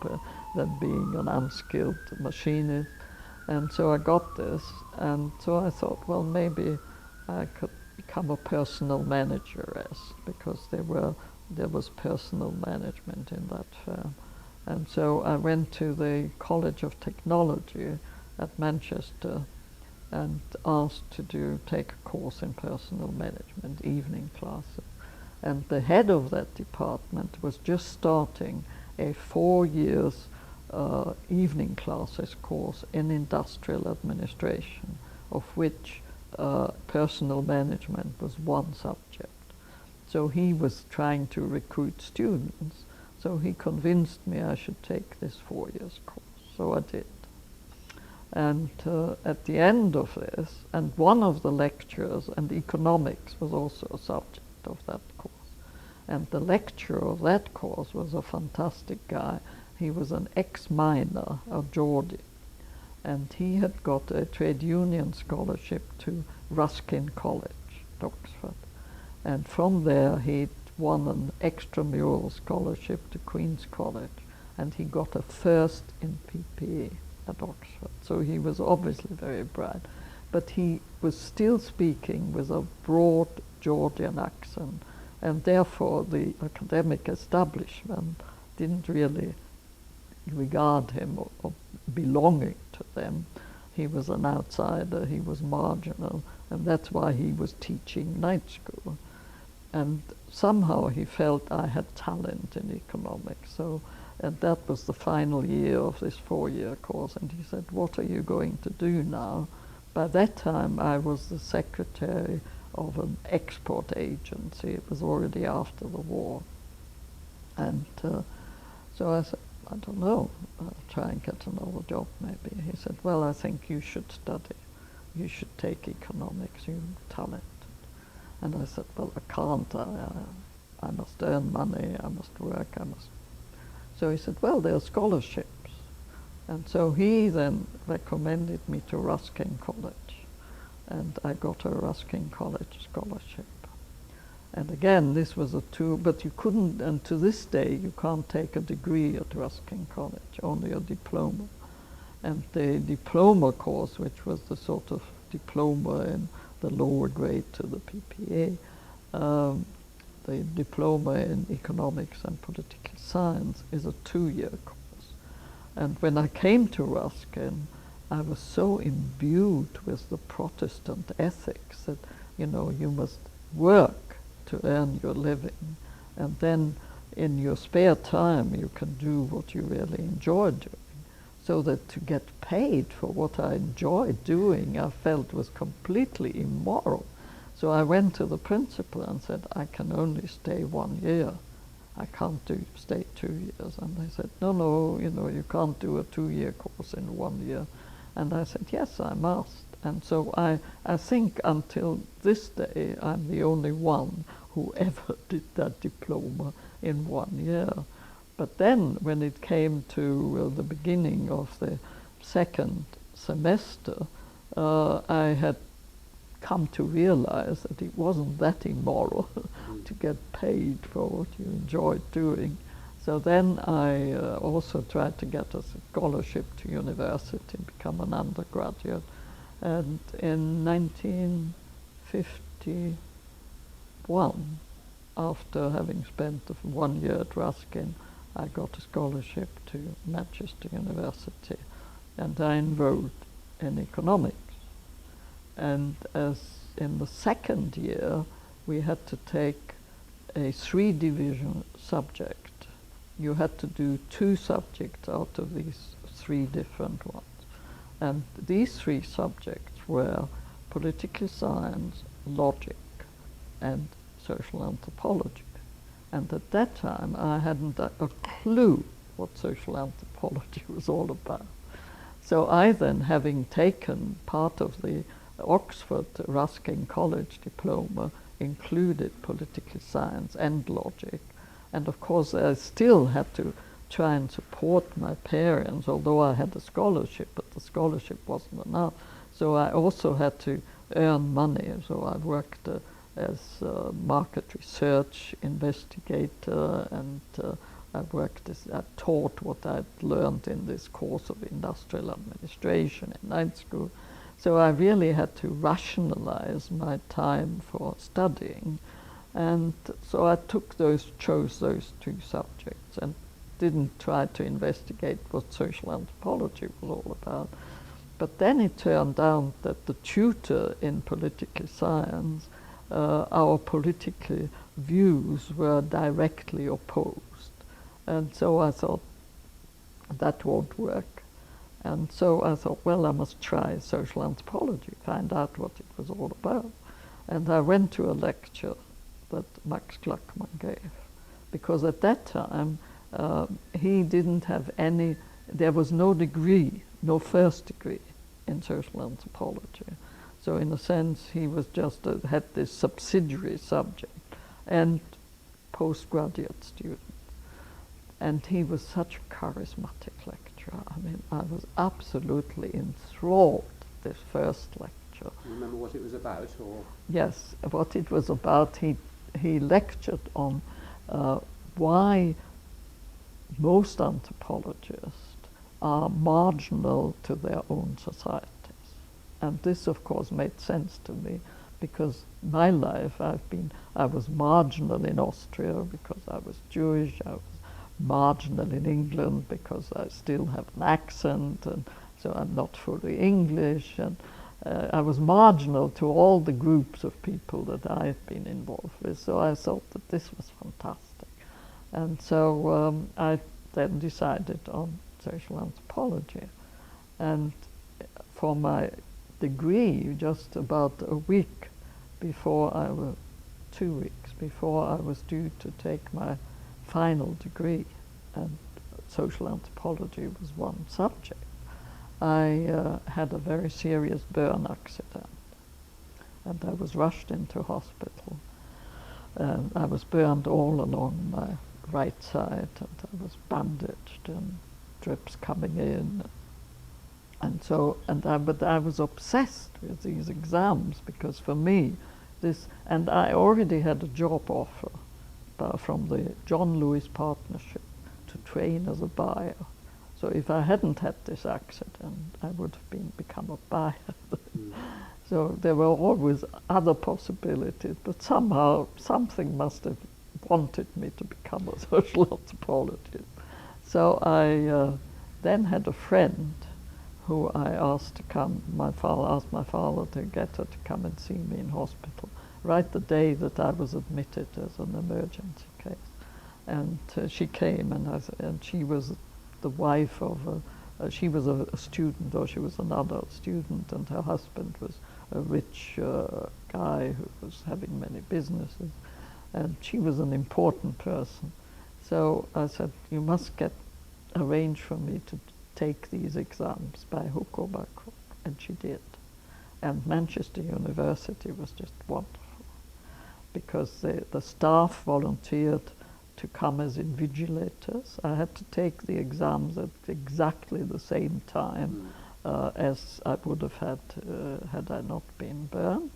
Speaker 2: than being an unskilled machinist. And so I got this, and so I thought, well, maybe I could become a personal manageress, because there was personal management in that firm. And so I went to the College of Technology at Manchester and asked to take a course in personal management, evening classes. And the head of that department was just starting a 4 years evening classes course in industrial administration, of which personal management was one subject. So he was trying to recruit students, so he convinced me I should take this 4 years course, so I did. And at the end of this, and one of the lecturers, and economics was also a subject of that course, and the lecturer of that course was a fantastic guy. He was an ex-miner, a Geordie, and he had got a trade union scholarship to Ruskin College, Oxford. And from there he won an extramural scholarship to Queen's College, and he got a first in PPE. at Oxford, so he was obviously very bright. But he was still speaking with a broad Georgian accent, and therefore the academic establishment didn't really regard him or belonging to them. He was an outsider, he was marginal, and that's why he was teaching night school. And somehow he felt I had talent in economics. And that was the final year of this 4-year course. And he said, "What are you going to do now?" By that time, I was the secretary of an export agency. It was already after the war. And so I said, "I don't know, I'll try and get another job maybe." He said, "Well, I think you should study. You should take economics, you're talented." And I said, "Well, I can't. I must earn money, I must work, I must." So he said, "Well, there are scholarships." And so he then recommended me to Ruskin College. And I got a Ruskin College scholarship. And again, this was a but you couldn't, and to this day, you can't take a degree at Ruskin College, only a diploma. And the diploma course, which was the sort of diploma in the lower grade to the PPA, the diploma in economics and political science is a 2-year course. And when I came to Ruskin, I was so imbued with the Protestant ethics that, you know, you must work to earn your living, and then in your spare time you can do what you really enjoy doing. So that to get paid for what I enjoyed doing, I felt was completely immoral. So I went to the principal and said, "I can only stay 1 year. I can't stay 2 years." And they said, no, you know, you can't do a 2-year course in 1 year. And I said, "Yes, I must." And so I think until this day, I'm the only one who ever did that diploma in 1 year. But then, when it came to the beginning of the second semester, I had come to realize that it wasn't that immoral to get paid for what you enjoyed doing. So then I also tried to get a scholarship to university, become an undergraduate. And in 1951, after having spent 1 year at Ruskin, I got a scholarship to Manchester University, and I enrolled in economics. And as in the second year, we had to take a 3-division subject. You had to do 2 subjects out of these 3 different ones. And these 3 subjects were political science, logic, and social anthropology. And at that time, I hadn't a clue what social anthropology was all about. So I then, having taken part of the Oxford Ruskin College diploma, included political science and logic. And of course, I still had to try and support my parents, although I had a scholarship, but the scholarship wasn't enough. So I also had to earn money. So I worked as a market research investigator, and I taught what I'd learned in this course of industrial administration in night school. So I really had to rationalize my time for studying. And so I chose those 2 subjects and didn't try to investigate what social anthropology was all about. But then it turned out that the tutor in political science, our political views were directly opposed. And so I thought, that won't work. And so I thought, well, I must try social anthropology, find out what it was all about. And I went to a lecture that Max Gluckman gave, because at that time, he didn't have there was no degree, no first degree in social anthropology. So in a sense, he was just had this subsidiary subject and postgraduate students. And he was such a charismatic lecturer. I mean, I was absolutely enthralled this first lecture.
Speaker 1: Do you remember what it was about? Or?
Speaker 2: Yes, what it was about, he lectured on why most anthropologists are marginal to their own societies. And this, of course, made sense to me, because my life, I was marginal in Austria because I was Jewish, I was marginal in England because I still have an accent, and so I'm not fully English, and I was marginal to all the groups of people that I had been involved with, so I thought that this was fantastic. And so I then decided on social anthropology. And for my degree, just about a week before 2 weeks before I was due to take my final degree, and social anthropology was one subject, I had a very serious burn accident, and I was rushed into hospital. I was burned all along my right side, and I was bandaged and drips coming in. But I was obsessed with these exams, because for me, and I already had a job offer from the John Lewis Partnership to train as a buyer. So if I hadn't had this accident, I would have become a buyer. So there were always other possibilities, but somehow something must have wanted me to become a social anthropologist. So I then had a friend who I asked to come. Asked my father to get her to come and see me in hospital, right the day that I was admitted as an emergency case. And she came, and she was the wife of she was a student, or she was an adult student, and her husband was a rich guy who was having many businesses, and she was an important person. So I said, you must arrange for me to take these exams by hook or by crook, and she did. And Manchester University was just wonderful, because the staff volunteered to come as invigilators. I had to take the exams at exactly the same time as I would have had I not been burned.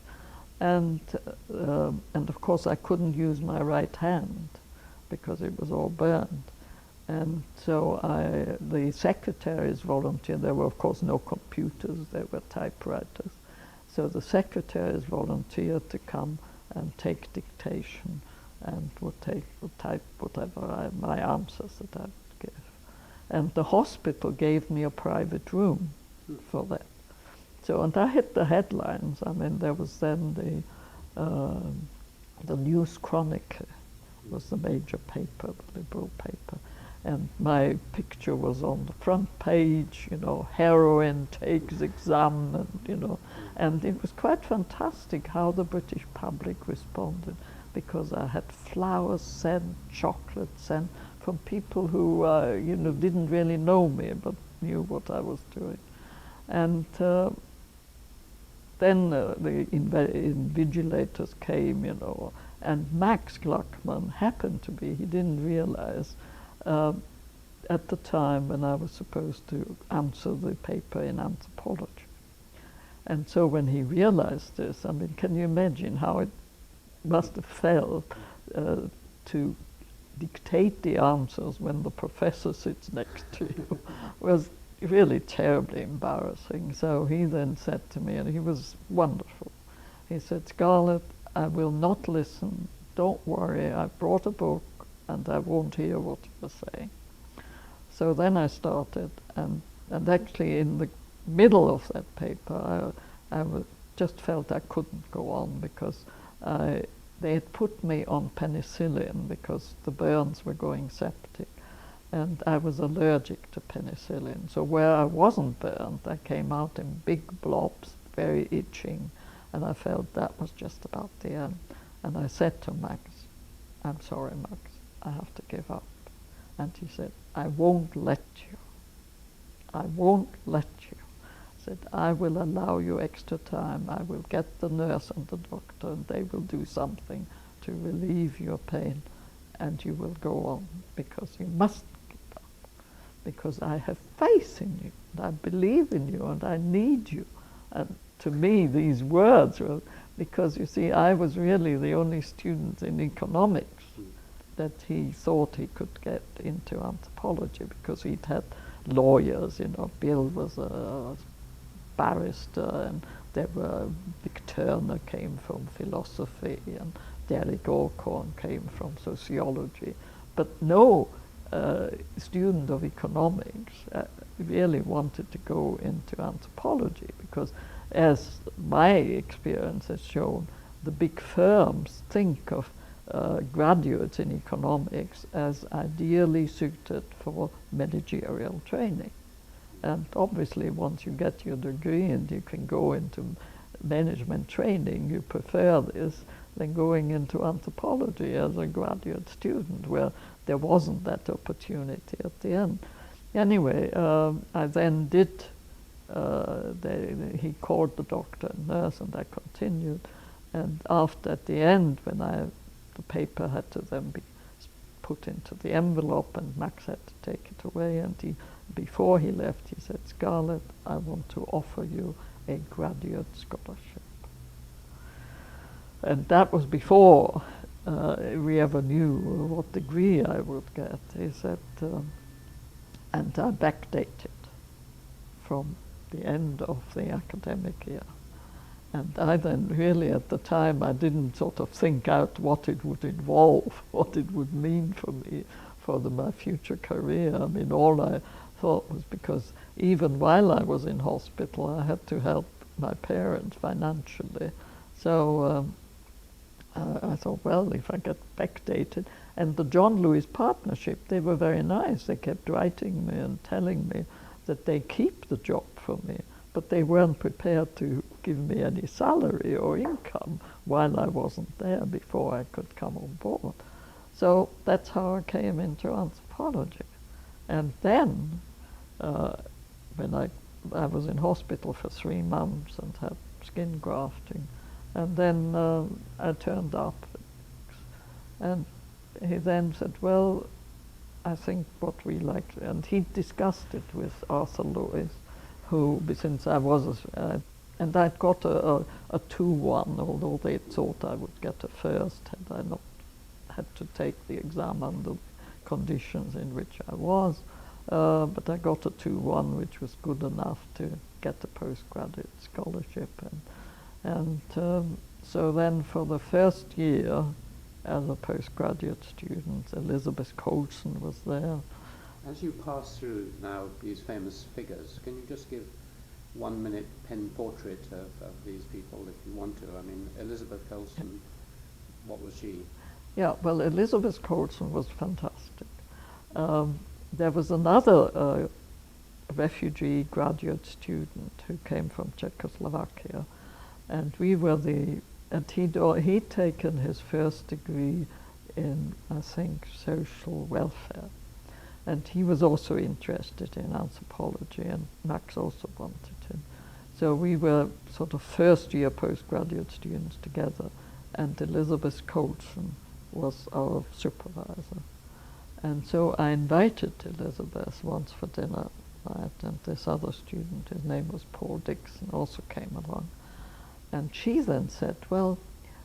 Speaker 2: And of course I couldn't use my right hand because it was all burned. And so the secretaries volunteered. There were, of course, no computers, there were typewriters. So the secretaries volunteered to come and take dictation, and would type whatever my answers that I would give. And the hospital gave me a private room for that. So, and I hit the headlines. I mean, there was then the News Chronicle was the major paper, the liberal paper. And my picture was on the front page, you know, heroine takes exam, and it was quite fantastic how the British public responded, because I had flowers sent, chocolate sent from people who, didn't really know me, but knew what I was doing. And then the invigilators came, and Max Gluckman happened to be, he didn't realize, at the time when I was supposed to answer the paper in anthropology. And so when he realized this, I mean, can you imagine how it must have felt to dictate the answers when the professor sits next to you? Was really terribly embarrassing. So he then said to me, and he was wonderful, he said, "Scarlett, I will not listen. Don't worry, I brought a book and I won't hear what you're saying." So then I started, and actually in the middle of that paper, I just felt I couldn't go on, because they had put me on penicillin because the burns were going septic, and I was allergic to penicillin. So where I wasn't burned, I came out in big blobs, very itching, and I felt that was just about the end. And I said to Max, "I'm sorry, Max, I have to give up." And he said, "I won't let you. I won't let you." He said, "I will allow you extra time. I will get the nurse and the doctor, and they will do something to relieve your pain, and you will go on, because you must give up. Because I have faith in you, and I believe in you, and I need you." And to me, these words were, because you see, I was really the only student in economics that he thought he could get into anthropology, because he'd had lawyers, you know. Bill was a barrister, and there were Vic Turner came from philosophy, and Derek Alcorn came from sociology, but no student of economics really wanted to go into anthropology, because as my experience has shown, the big firms think of graduates in economics as ideally suited for managerial training. And obviously once you get your degree and you can go into management training, you prefer this than going into anthropology as a graduate student, where there wasn't that opportunity at the end. Anyway, I then did, he called the doctor and nurse, and I continued. And after, at the end, when the paper had to then be put into the envelope, and Max had to take it away, and before he left, he said, "Scarlett, I want to offer you a graduate scholarship." And that was before we ever knew what degree I would get. He said, and I backdated from the end of the academic year. And I then really, at the time, I didn't sort of think out what it would involve, what it would mean for me, for my future career. I mean, all I thought was, because even while I was in hospital, I had to help my parents financially. So I thought, well, if I get backdated. And the John Lewis Partnership, they were very nice. They kept writing me and telling me that they keep the job for me, but they weren't prepared to give me any salary or income while I wasn't there, before I could come on board. So that's how I came into anthropology. And then, when I was in hospital for 3 months and had skin grafting, and then I turned up, and he then said, "Well, I think what we like," and he discussed it with Arthur Lewis, who, since I was, and I'd got a 2-1, although they thought I would get a first had I not had to take the exam under the conditions in which I was. But I got a 2-1, which was good enough to get a postgraduate scholarship. And so then for the first year as a postgraduate student, Elizabeth Coulson was there.
Speaker 1: As you pass through now these famous figures, can you just give 1-minute pen portrait of these people if you want to? I mean, Elizabeth Coulson, what was she?
Speaker 2: Yeah, well, Elizabeth Coulson was fantastic. There was another refugee graduate student who came from Czechoslovakia, and we were and he'd taken his first degree in, I think, social welfare. And he was also interested in anthropology, and Max also wanted him. So we were sort of first-year postgraduate students together, and Elizabeth Coulson was our supervisor. And so I invited Elizabeth once for dinner night, and this other student, his name was Paul Dixon, also came along. And she then said, "Well,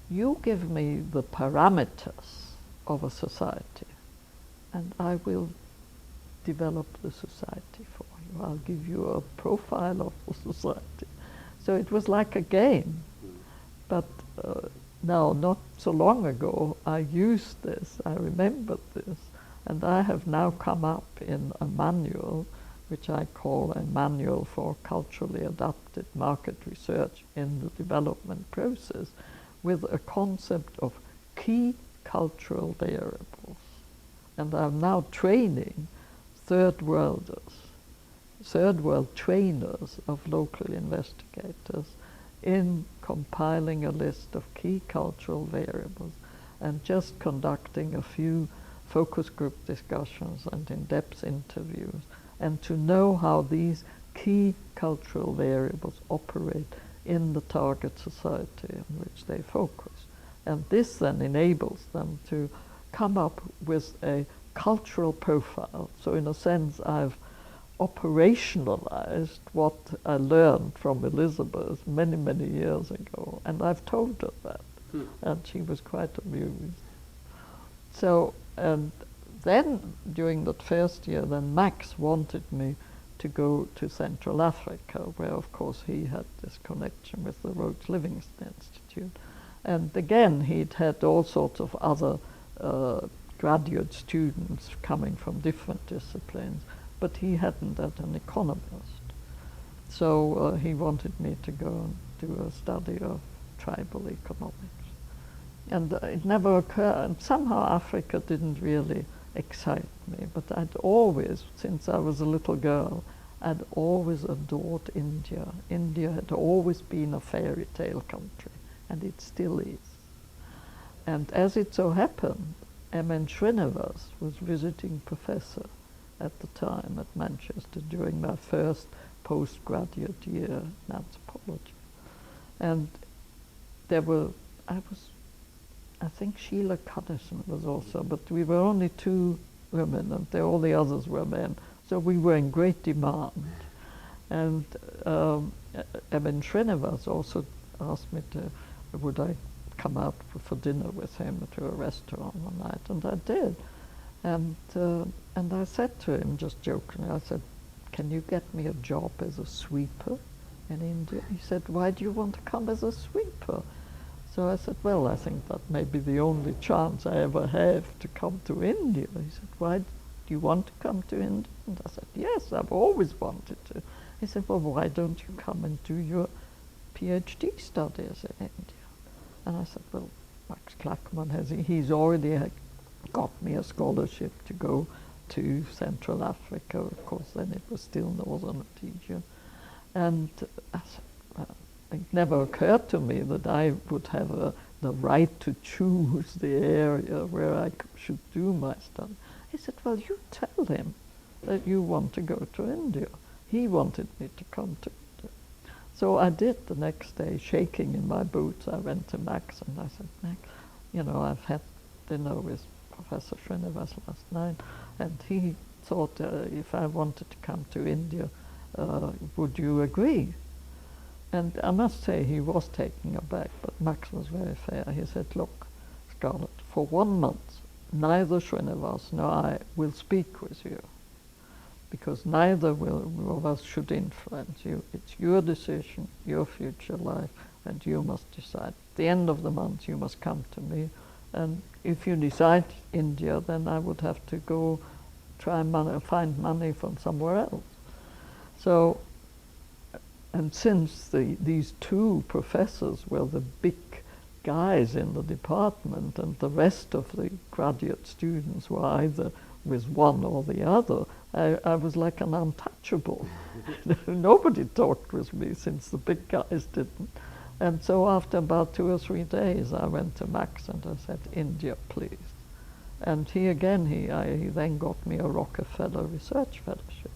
Speaker 2: you give me the parameters of a society, and I will develop the society for you. I'll give you a profile of the society." So it was like a game. But now, not so long ago, I used this, I remembered this, and I have now come up in a manual, which I call a manual for culturally adapted market research in the development process, with a concept of key cultural variables. And I'm now training third world trainers of local investigators in compiling a list of key cultural variables and just conducting a few focus group discussions and in-depth interviews, and to know how these key cultural variables operate in the target society in which they focus. And this then enables them to come up with a cultural profile. So in a sense, I've operationalized what I learned from Elizabeth many, many years ago, and I've told her that, and she was quite amused. So, and then during that first year, then Max wanted me to go to Central Africa, where of course he had this connection with the Rhodes Livingston Institute. And again, he'd had all sorts of other graduate students coming from different disciplines, but he hadn't had an economist. So he wanted me to go and do a study of tribal economics. And it never occurred, and somehow Africa didn't really excite me, but I'd always, since I was a little girl, I'd always adored India. India had always been a fairy tale country, and it still is. And as it so happened, M.N. Srinivas was visiting professor at the time at Manchester during my first postgraduate year in anthropology. And there were, I think Sheila Cunnison was also, but we were only two women, and all the others were men. So we were in great demand. And M.N. Srinivas also asked me would I come out for dinner with him to a restaurant one night, and I did. And I said to him, just jokingly, I said, "Can you get me a job as a sweeper in India?" He said, "Why do you want to come as a sweeper?" So I said, "Well, I think that may be the only chance I ever have to come to India." He said, "Why do you want to come to India?" And I said, "Yes, I've always wanted to." He said, "Well, why don't you come and do your PhD studies in India?" And I said, "Well, Max Klackman he's already got me a scholarship to go to Central Africa." Of course, then it was still Northern Rhodesia. And I said, well, it never occurred to me that I would have the right to choose the area where I should do my study. He said, "Well, you tell him that you want to go to India." He wanted me to come to India. So I did the next day, shaking in my boots. I went to Max and I said, "Max, you know, I've had dinner with Professor Srinivas last night, and he thought if I wanted to come to India, would you agree?" And I must say he was taken aback, but Max was very fair. He said, "Look, Scarlett, for 1 month, neither Srinivas nor I will speak with you, because neither of us should influence you. It's your decision, your future life, and you must decide. At the end of the month, you must come to me, and if you decide India, then I would have to go try and find money from somewhere else." So, and since these two professors were the big guys in the department, and the rest of the graduate students were either with one or the other, I was like an untouchable. Nobody talked with me since the big guys didn't. And so after about 2 or 3 days, I went to Max and I said, "India, please." And he then got me a Rockefeller Research Fellowship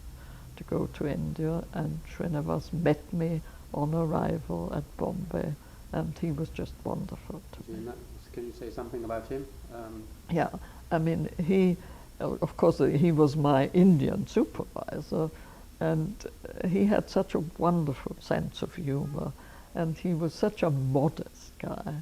Speaker 2: to go to India, and Srinivas met me on arrival at Bombay, and he was just wonderful to me.
Speaker 1: Can you say something about him?
Speaker 2: Yeah, I mean, of course, he was my Indian supervisor, and he had such a wonderful sense of humor, and he was such a modest guy.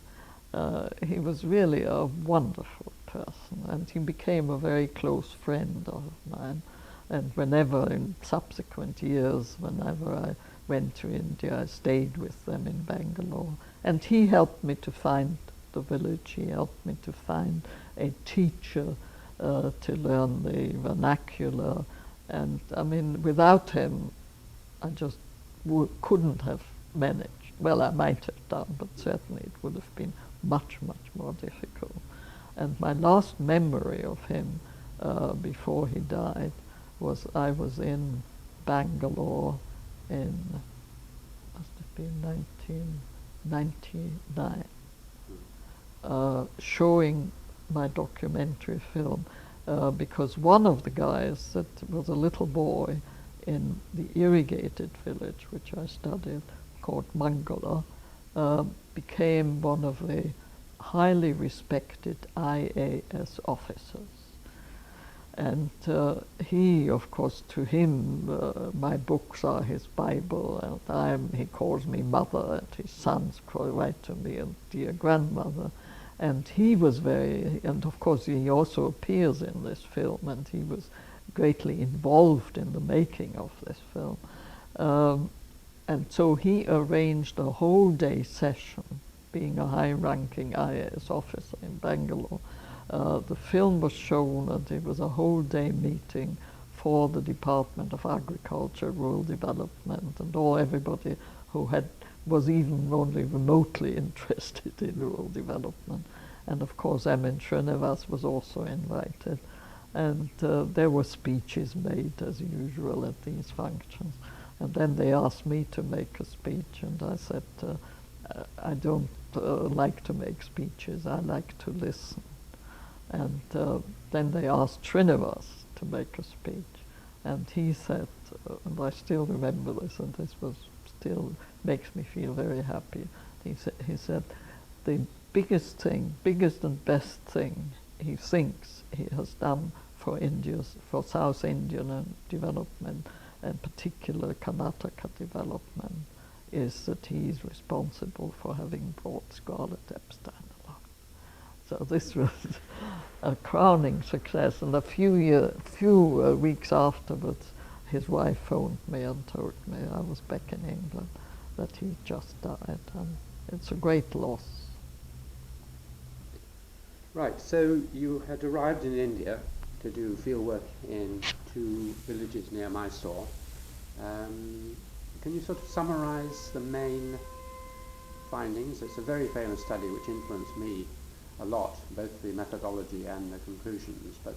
Speaker 2: He was really a wonderful person, and he became a very close friend of mine. And whenever, in subsequent years, whenever I went to India, I stayed with them in Bangalore. And he helped me to find the village. He helped me to find a teacher to learn the vernacular. And I mean, without him, I just couldn't have managed. Well, I might have done, but certainly it would have been much, much more difficult. And my last memory of him before he died was I was in Bangalore in, must have been 1999, showing my documentary film, because one of the guys that was a little boy in the irrigated village, which I studied, called Mangala, became one of the highly respected IAS officers. And he, of course, to him, my books are his Bible, and he calls me mother, and his sons write to me, and dear grandmother. And he was and of course he also appears in this film, and he was greatly involved in the making of this film. And so he arranged a whole day session, being a high-ranking IAS officer in Bangalore. The film was shown, and it was a whole day meeting for the Department of Agriculture, Rural Development, and everybody who was even only remotely interested in rural development. And of course, Emin Srinivas was also invited. And there were speeches made, as usual, at these functions. And then they asked me to make a speech, and I said, I don't like to make speeches, I like to listen. And then they asked Srinivas to make a speech, and he said, and I still remember this, and this was still makes me feel very happy. He said, the biggest and best thing he thinks he has done for South Indian development, and particular Karnataka development, is that he is responsible for having brought Scarlett Epstein along. So this was a crowning success, and a few weeks afterwards, his wife phoned me and told me I was back in England, that he just died, and it's a great loss.
Speaker 1: Right, so you had arrived in India to do fieldwork in 2 villages near Mysore. Can you sort of summarize the main findings? It's a very famous study which influenced me a lot, both the methodology and the conclusions, but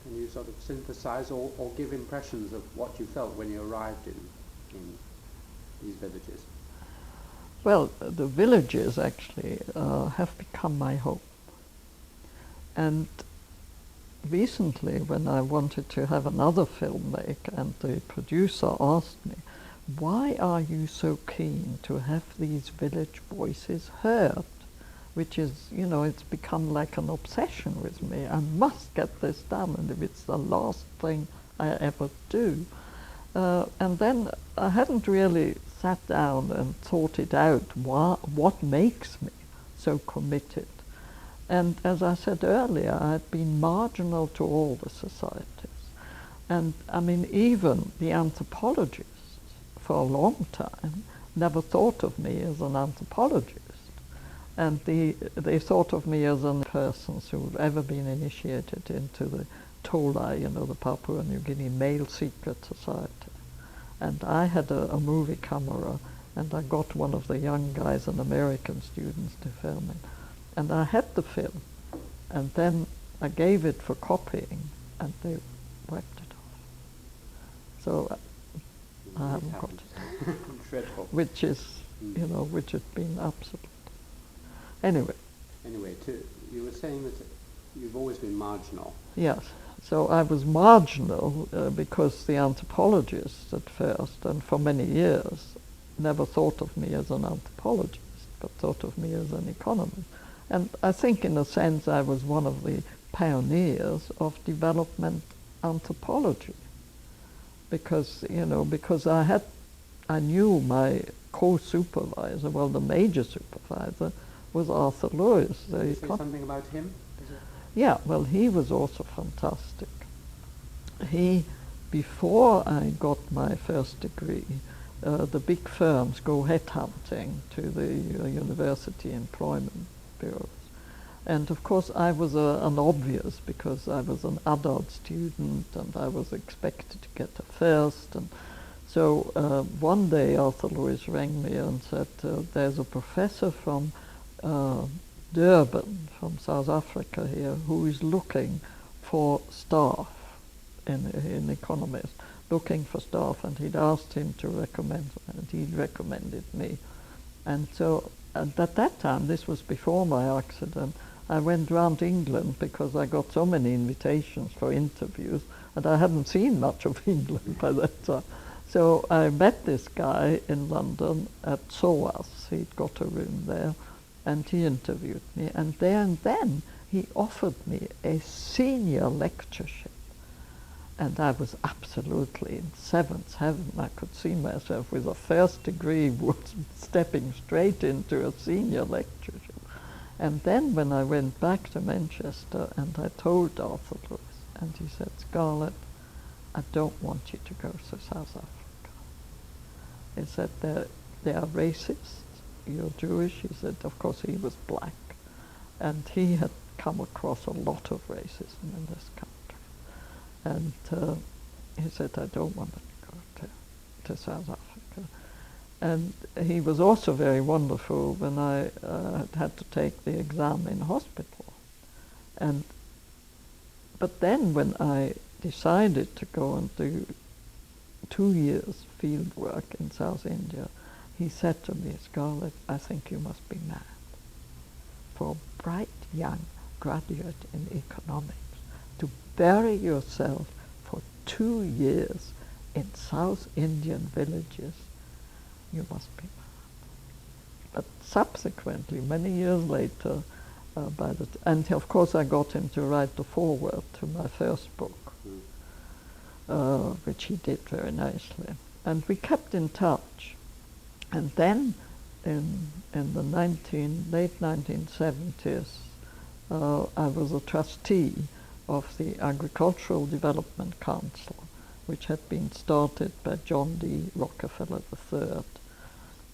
Speaker 1: can you sort of synthesize or give impressions of what you felt when you arrived in these villages?
Speaker 2: Well, the villages actually have become my home. And recently, when I wanted to have another film made, and the producer asked me, why are you so keen to have these village voices heard? Which is, you know, it's become like an obsession with me. I must get this done, and if it's the last thing I ever do. And then I hadn't really sat down and thought it out, what makes me so committed. And as I said earlier, I had been marginal to all the societies. And I mean, even the anthropologists for a long time never thought of me as an anthropologist. And they thought of me as a person who had ever been initiated into the TOLA, you know, the Papua New Guinea Male Secret Society. And I had a movie camera, and I got one of the young guys, an American students, to film it. And I had the film, and then I gave it for copying, and they wiped it off. So I haven't got it.
Speaker 1: Dreadful.
Speaker 2: Which is, you know, which has been absolute. Anyway,
Speaker 1: you were saying that you've always been marginal.
Speaker 2: Yes. So I was marginal because the anthropologists at first, and for many years, never thought of me as an anthropologist, but thought of me as an economist. And I think, in a sense, I was one of the pioneers of development anthropology, because, you know, because I knew my co-supervisor, well, the major supervisor, was Arthur Lewis.
Speaker 1: Can you say something about him?
Speaker 2: Yeah, well, he was also fantastic. Before I got my first degree, the big firms go headhunting to the university employment bureaus. And of course I was an obvious, because I was an adult student and I was expected to get a first. And so one day Arthur Lewis rang me and said, there's a professor from Durban, from South Africa here, who is looking for staff in economists, looking for staff, and he'd asked him to recommend, and he'd recommended me. And so at that time, this was before my accident, I went round England because I got so many invitations for interviews, and I hadn't seen much of England by that time. So I met this guy in London at SOAS. He'd got a room there, and he interviewed me, and there and then he offered me a senior lectureship. And I was absolutely in seventh heaven. I could see myself with a first degree stepping straight into a senior lectureship. And then when I went back to Manchester and I told Arthur Lewis, and he said, Scarlett, I don't want you to go to South Africa. He said, they are racist, you're Jewish. He said, of course he was black, and he had come across a lot of racism in this country. And he said, I don't want to go to South Africa. And he was also very wonderful when I had to take the exam in hospital. But then when I decided to go and do 2 years field work in South India, he said to me, Scarlett, I think you must be mad. For a bright young graduate in economics to bury yourself for 2 years in South Indian villages, you must be mad. But subsequently, many years later, and of course I got him to write the foreword to my first book, which he did very nicely. And we kept in touch. And then in the late 1970s, I was a trustee of the Agricultural Development Council, which had been started by John D. Rockefeller III.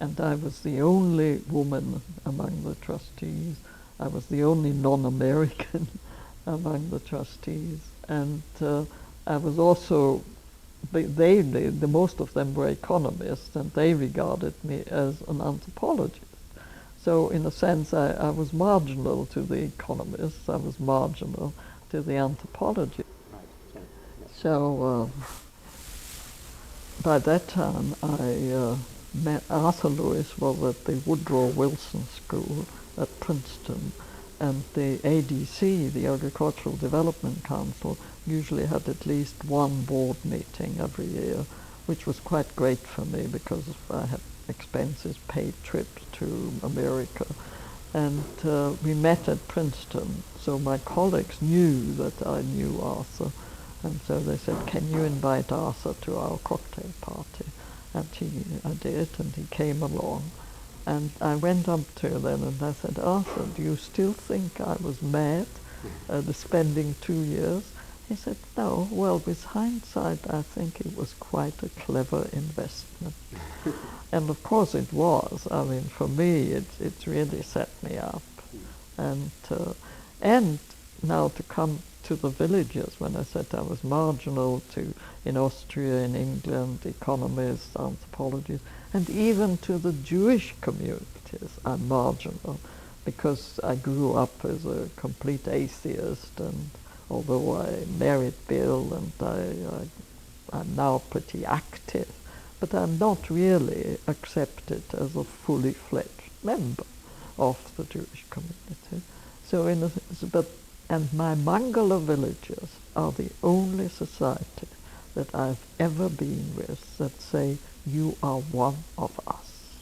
Speaker 2: And I was the only woman among the trustees. I was the only non-American among the trustees. And I was also, the most of them were economists, and they regarded me as an anthropologist. So in a sense, I was marginal to the economists, I was marginal to the anthropologists.
Speaker 1: Right.
Speaker 2: So by that time, I met Arthur Lewis was at the Woodrow Wilson School at Princeton, and the ADC, the Agricultural Development Council, usually had at least one board meeting every year, which was quite great for me because I had expenses, paid trips to America. And we met at Princeton, so my colleagues knew that I knew Arthur, and so they said, can you invite Arthur to our cocktail party? And I did, and he came along. And I went up to them and I said, Arthur, do you still think I was mad spending 2 years? He said, no, well, with hindsight, I think it was quite a clever investment. And of course it was. I mean, for me, it really set me up. And now to come to the villages, when I said I was marginal to, in Austria, in England, economists, anthropologists, and even to the Jewish communities, I'm marginal, because I grew up as a complete atheist, and although I married Bill, and I'm now pretty active, but I'm not really accepted as a fully fledged member of the Jewish community. So and my Mangala villages are the only society that I've ever been with that say, you are one of us.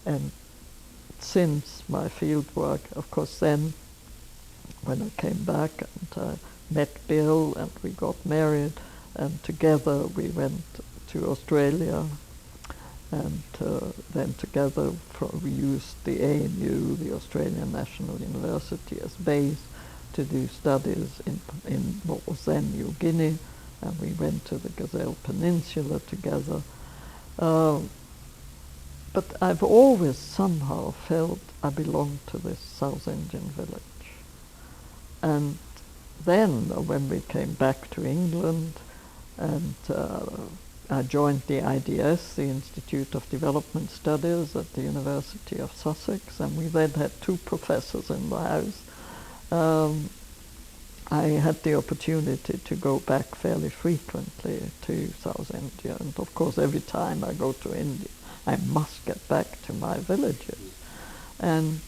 Speaker 2: And since my field work, of course, then when I came back and met Bill and we got married, and together we went to Australia, and then together we used the ANU, the Australian National University, as base to do studies in what was then New Guinea, and we went to the Gazelle Peninsula together. But I've always somehow felt I belonged to this South Indian village. And then when we came back to England, and I joined the IDS, the Institute of Development Studies at the University of Sussex, and we then had 2 professors in the house. I had the opportunity to go back fairly frequently to South India, and of course every time I go to India I must get back to my villages. And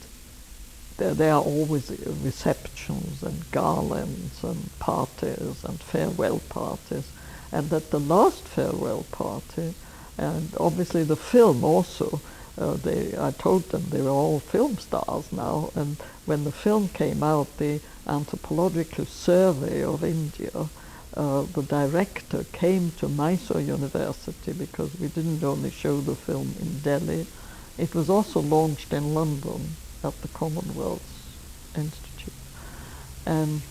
Speaker 2: there are always receptions and garlands and parties and farewell parties. And at the last farewell party, and obviously the film also, I told them they were all film stars now, and when the film came out, the Anthropological Survey of India, the director came to Mysore University because we didn't only show the film in Delhi. It was also launched in London at the Commonwealth Institute. And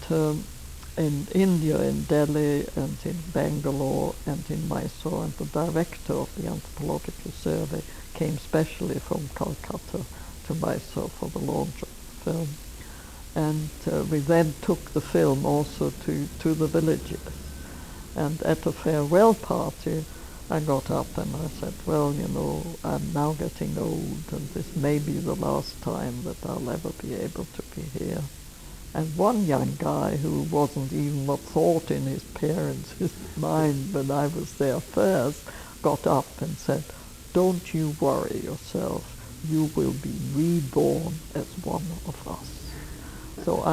Speaker 2: in India, in Delhi, and in Bangalore, and in Mysore, and the director of the Anthropological Survey came specially from Calcutta to Mysore for the launch of the film. And we then took the film also to the villages. And at a farewell party, I got up and I said, well, you know, I'm now getting old, and this may be the last time that I'll ever be able to be here. And one young guy who wasn't even a thought in his parents' mind when I was there first, got up and said, don't you worry yourself, you will be reborn as one of us. So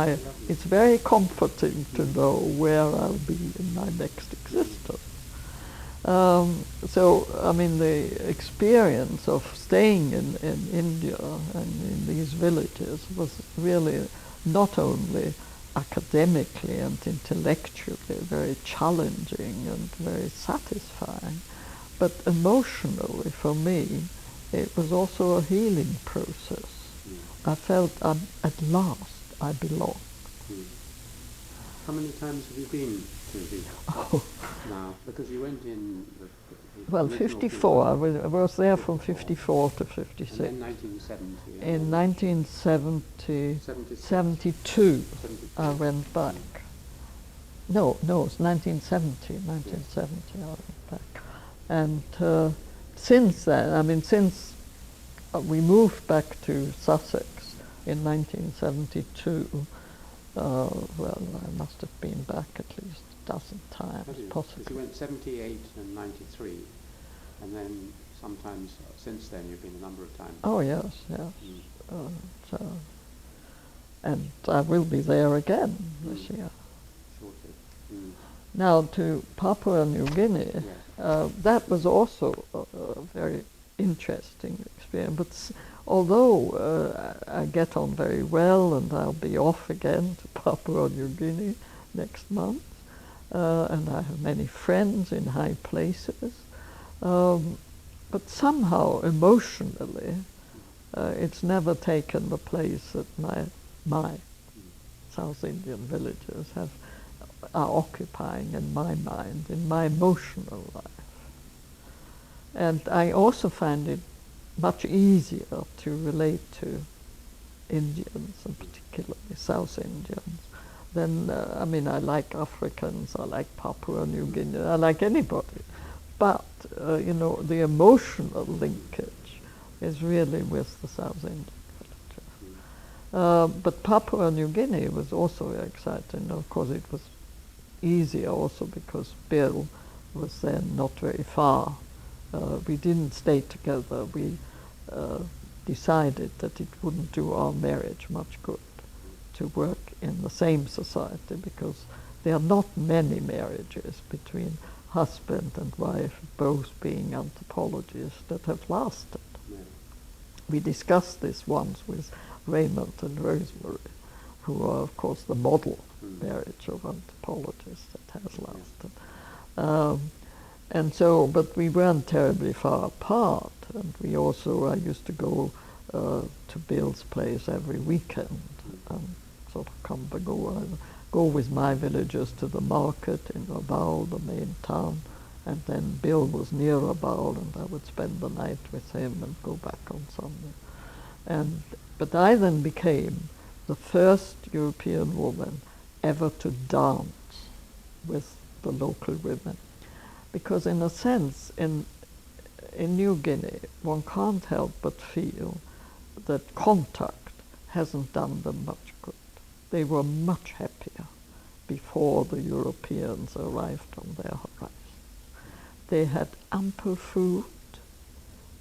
Speaker 2: it's very comforting to know where I'll be in my next existence. So, I mean, the experience of staying in India and in these villages was really not only academically and intellectually very challenging and very satisfying, but emotionally for me, it was also a healing process. I felt at last I belong.
Speaker 1: How many times have you been to the now? Because you went in the
Speaker 2: well, 54. I was there from 54 to 56.
Speaker 1: And then 1970.
Speaker 2: In 1972, I went back. No, it was 1970. 1970, I went back. And since then, I mean, since we moved back to Sussex in 1972, well, I must have been back at least a dozen times, possibly.
Speaker 1: You went 78 and 93, and then sometimes since then you've been a number of times.
Speaker 2: Oh, yes, yes. And I will be there again this year.
Speaker 1: Shortly.
Speaker 2: Now, to Papua New Guinea, that was also a very interesting experience. But although I get on very well, and I'll be off again to Papua New Guinea next month, and I have many friends in high places, but somehow emotionally it's never taken the place that my South Indian villages are occupying in my mind, in my emotional life. And I also find it much easier to relate to Indians, and particularly South Indians, than, I mean, I like Africans, I like Papua New Guinea, I like anybody. But, you know, the emotional linkage is really with the South Indian villages. But Papua New Guinea was also very exciting. Of course, it was easier also because Bill was then not very far. We didn't stay together. We decided that it wouldn't do our marriage much good to work in the same society, because there are not many marriages between husband and wife, both being anthropologists, that have lasted. Yeah. We discussed this once with Raymond and Rosemary, who are, of course, the model marriage of anthropologists that has lasted. And so, but we weren't terribly far apart, and we also, I used to go to Bill's place every weekend, and sort of go with my villagers to the market in Rabaul, the main town, and then Bill was near Rabaul, and I would spend the night with him and go back on Sunday. But I then became the first European woman ever to dance with the local women. Because in a sense, in New Guinea, one can't help but feel that contact hasn't done them much good. They were much happier before the Europeans arrived on their horizon. They had ample food,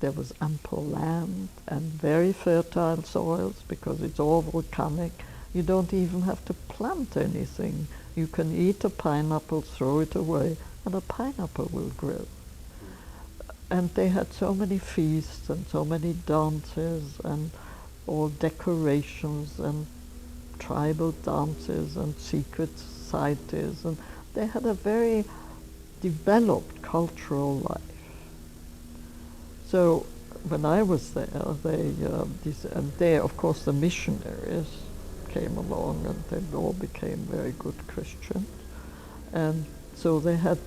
Speaker 2: there was ample land and very fertile soils because it's all volcanic. You don't even have to plant anything. You can eat a pineapple, throw it away, and a pineapple will grow. And they had so many feasts and so many dances and all decorations and tribal dances and secret societies, and they had a very developed cultural life. So when I was there, they, of course, the missionaries came along, and they all became very good Christians. And so they had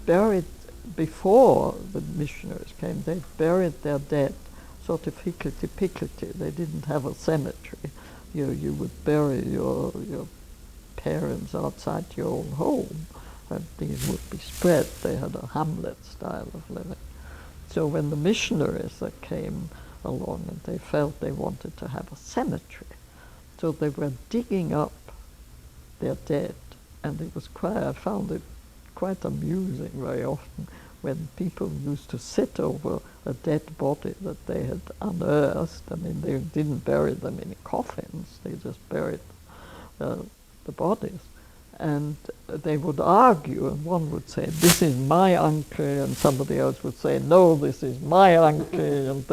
Speaker 2: buried, before the missionaries came, they buried their dead sort of hicklety-picklety. They didn't have a cemetery. You would bury your parents outside your own home, and these would be spread. They had a hamlet style of living. So when the missionaries that came along, and they felt they wanted to have a cemetery, so they were digging up their dead, and it was I found it quite amusing very often when people used to sit over a dead body that they had unearthed. I mean, they didn't bury them in coffins, they just buried the bodies. And they would argue, and one would say, "This is my uncle," and somebody else would say, "No, this is my uncle," and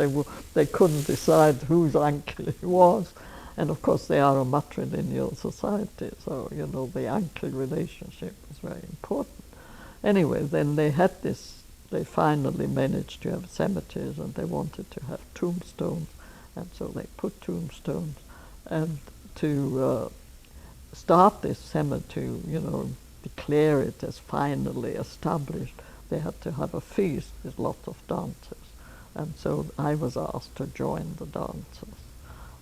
Speaker 2: they couldn't decide whose uncle it was. And of course they are a matrilineal society, so the uncle relationship was very important. Anyway, then they finally managed to have cemeteries, and they wanted to have tombstones, and so they put tombstones. And to start this cemetery, declare it as finally established, they had to have a feast with lots of dancers. And so I was asked to join the dancers.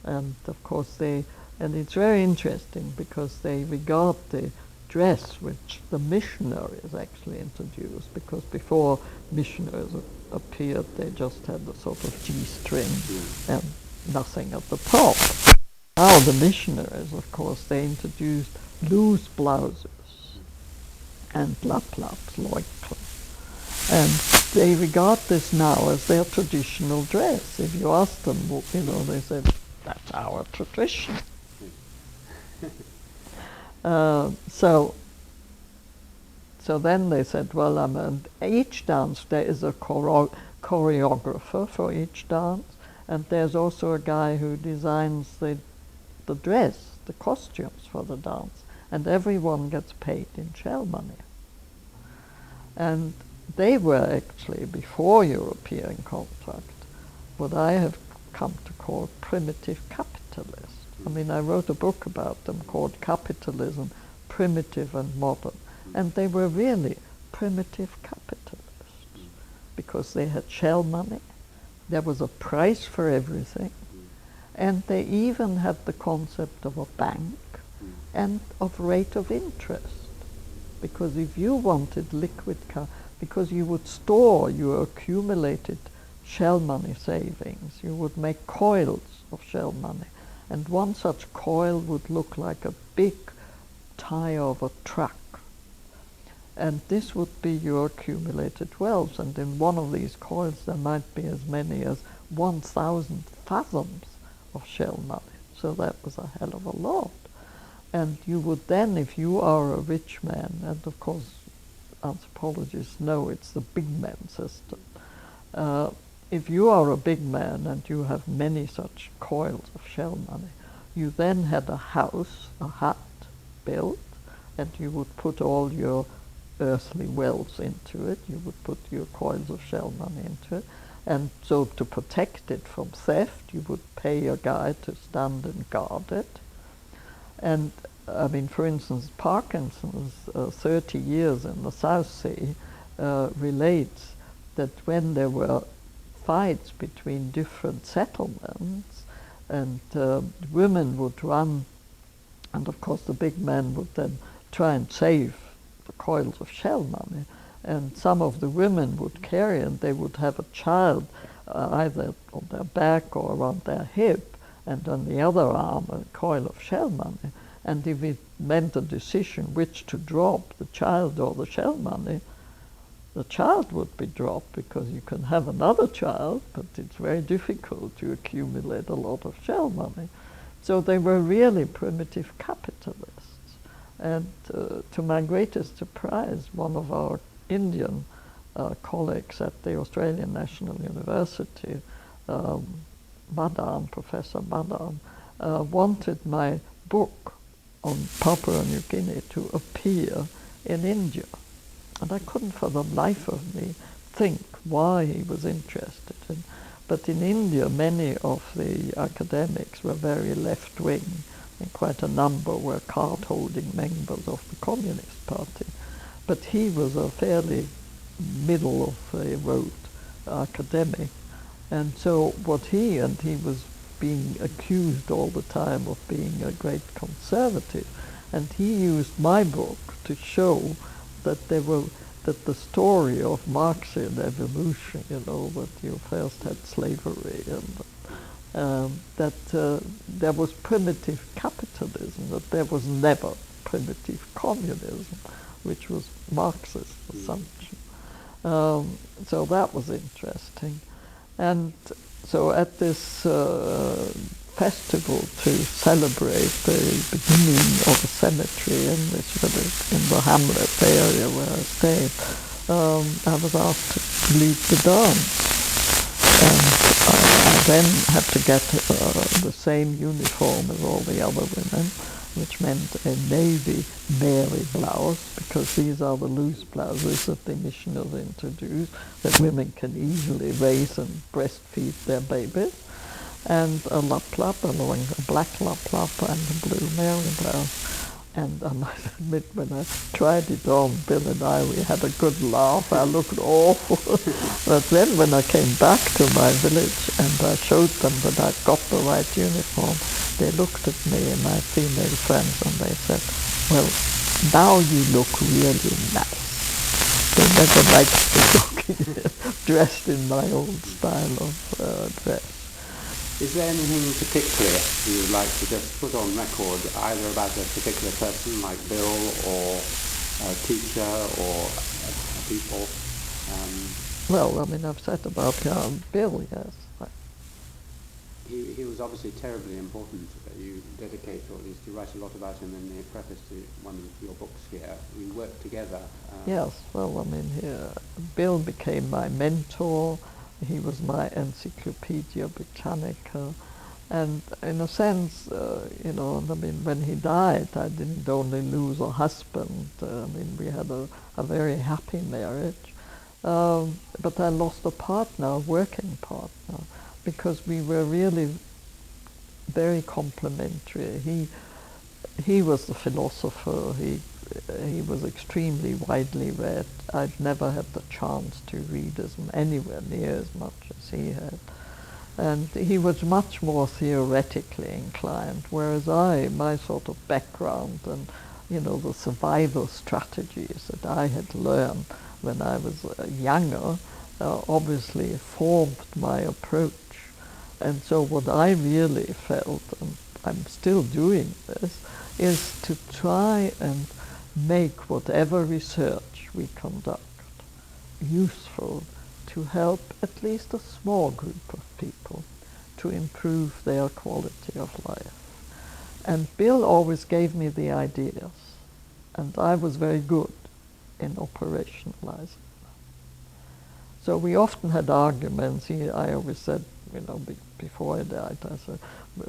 Speaker 2: And of course and it's very interesting because they regard the dress which the missionaries actually introduced, because before missionaries appeared they just had a sort of G-string and nothing at the top. Now the missionaries, of course, they introduced loose blouses and lap-laps, loincloths. And they regard this now as their traditional dress. If you ask them, they said, "That's our tradition." So then they said, well, each dance there is a choreographer for each dance, and there's also a guy who designs the dress, the costumes for the dance, and everyone gets paid in shell money. And they were actually, before European contact, what I have come to call primitive capitalists. I mean, I wrote a book about them called Capitalism, Primitive and Modern, and they were really primitive capitalists because they had shell money, there was a price for everything, and they even had the concept of a bank and of rate of interest. Because if you wanted liquid because you would store your accumulated shell money savings, you would make coils of shell money, and one such coil would look like a big tire of a truck. And this would be your accumulated wealth, and in one of these coils there might be as many as 1,000 fathoms of shell money. So that was a hell of a lot. And you would then, if you are a rich man, and of course anthropologists know it's the big man system, if you are a big man and you have many such coils of shell money, you then had a house, a hut built, and you would put all your earthly wealth into it. You would put your coils of shell money into it. And so to protect it from theft, you would pay a guy to stand and guard it. And I mean, for instance, Parkinson's 30 years in the South Sea relates that when there were fights between different settlements, and women would run, and of course the big men would then try and save the coils of shell money, and some of the women would carry, and they would have a child either on their back or around their hip, and on the other arm a coil of shell money. And if it meant a decision which to drop, the child or the shell money, the child would be dropped, because you can have another child, but it's very difficult to accumulate a lot of shell money. So they were really primitive capitalists. And to my greatest surprise, one of our Indian colleagues at the Australian National University, Professor Madan, wanted my book on Papua New Guinea to appear in India. And I couldn't for the life of me think why he was interested but in India many of the academics were very left-wing, and quite a number were card-holding members of the Communist Party. But he was a fairly middle-of-the-road academic, and so he was being accused all the time of being a great conservative, and he used my book to show that that the story of Marxian evolution, that you first had slavery and that there was primitive capitalism, that there was never primitive communism, which was Marxist assumption. So that was interesting. And so at this festival to celebrate the beginning of a cemetery in this village, in the hamlet area where I stayed, I was asked to lead the dance. And I then had to get the same uniform as all the other women, which meant a navy Mary blouse, because these are the loose blouses that the missioners introduced, that women can easily raise and breastfeed their babies, and a lap-lap, a black lap-lap and a blue Mary blouse. And I might admit, when I tried it on, Bill and we had a good laugh. I looked awful. But then when I came back to my village and I showed them that I'd got the right uniform, they looked at me and my female friends and they said, well, now you look really nice. They never liked me looking dressed in my old style of dress.
Speaker 1: Is there anything particular you would like to just put on record, either about a particular person like Bill or a teacher or people?
Speaker 2: Well, I mean, I've said about Bill, yes.
Speaker 1: He was obviously terribly important. You dedicate, or at least you write a lot about him in the preface to one of your books here. We worked together.
Speaker 2: Yes, well, I mean, Bill became my mentor. He was my Encyclopedia Britannica, and in a sense, I mean, when he died, I didn't only lose a husband. I mean, we had a very happy marriage, but I lost a partner, a working partner, because we were really very complementary. He was the philosopher. He was extremely widely read. I'd never had the chance to read anywhere near as much as he had. And he was much more theoretically inclined, whereas my sort of background and, the survival strategies that I had learned when I was younger obviously formed my approach. And so what I really felt, and I'm still doing this, is to try and make whatever research we conduct useful to help at least a small group of people to improve their quality of life. And Bill always gave me the ideas, and I was very good in operationalizing them. So we often had arguments. I always said, before I died, I said,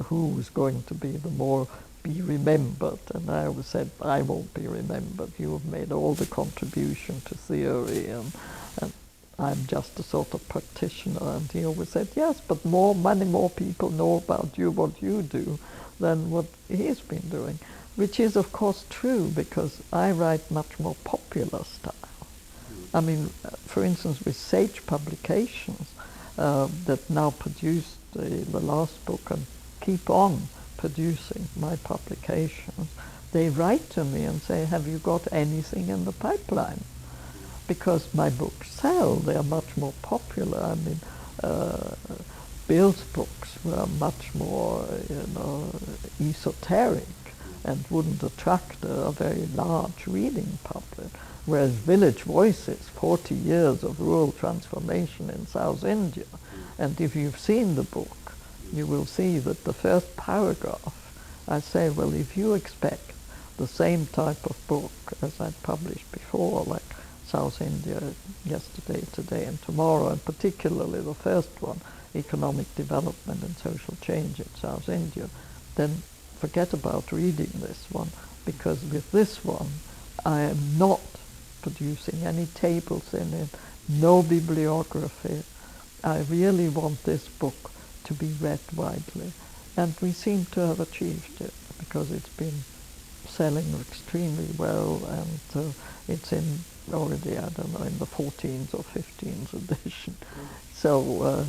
Speaker 2: who was going to be remembered? And I always said, I won't be remembered. You have made all the contribution to theory, and I'm just a sort of practitioner. And he always said, yes, but many more people know about what you do than what he's been doing, which is, of course, true, because I write much more popular style. I mean, for instance, with Sage Publications, that now produced the last book and keep on producing my publications, they write to me and say, have you got anything in the pipeline? Because my books sell, they are much more popular. I mean, Bill's books were much more, esoteric and wouldn't attract a very large reading public. Whereas Village Voices, 40 years of rural transformation in South India, and if you've seen the book, you will see that the first paragraph, I say, well, if you expect the same type of book as I published before, like South India, Yesterday, Today and Tomorrow, and particularly the first one, Economic Development and Social Change in South India, then forget about reading this one, because with this one, I am not producing any tables in it, no bibliography. I really want this book to be read widely, and we seem to have achieved it. because it's been selling extremely well, and it's in already, I don't know, in the 14th or 15th edition. So,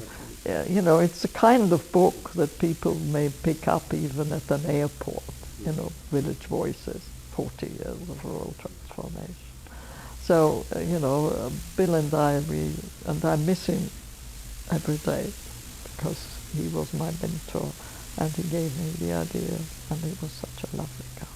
Speaker 2: you know, it's a kind of book that people may pick up even at an airport, you know, Village Voices, 40 years of rural transformation. So, you know, Bill and I, I miss him every day because he was my mentor and he gave me the idea, and he was such a lovely guy.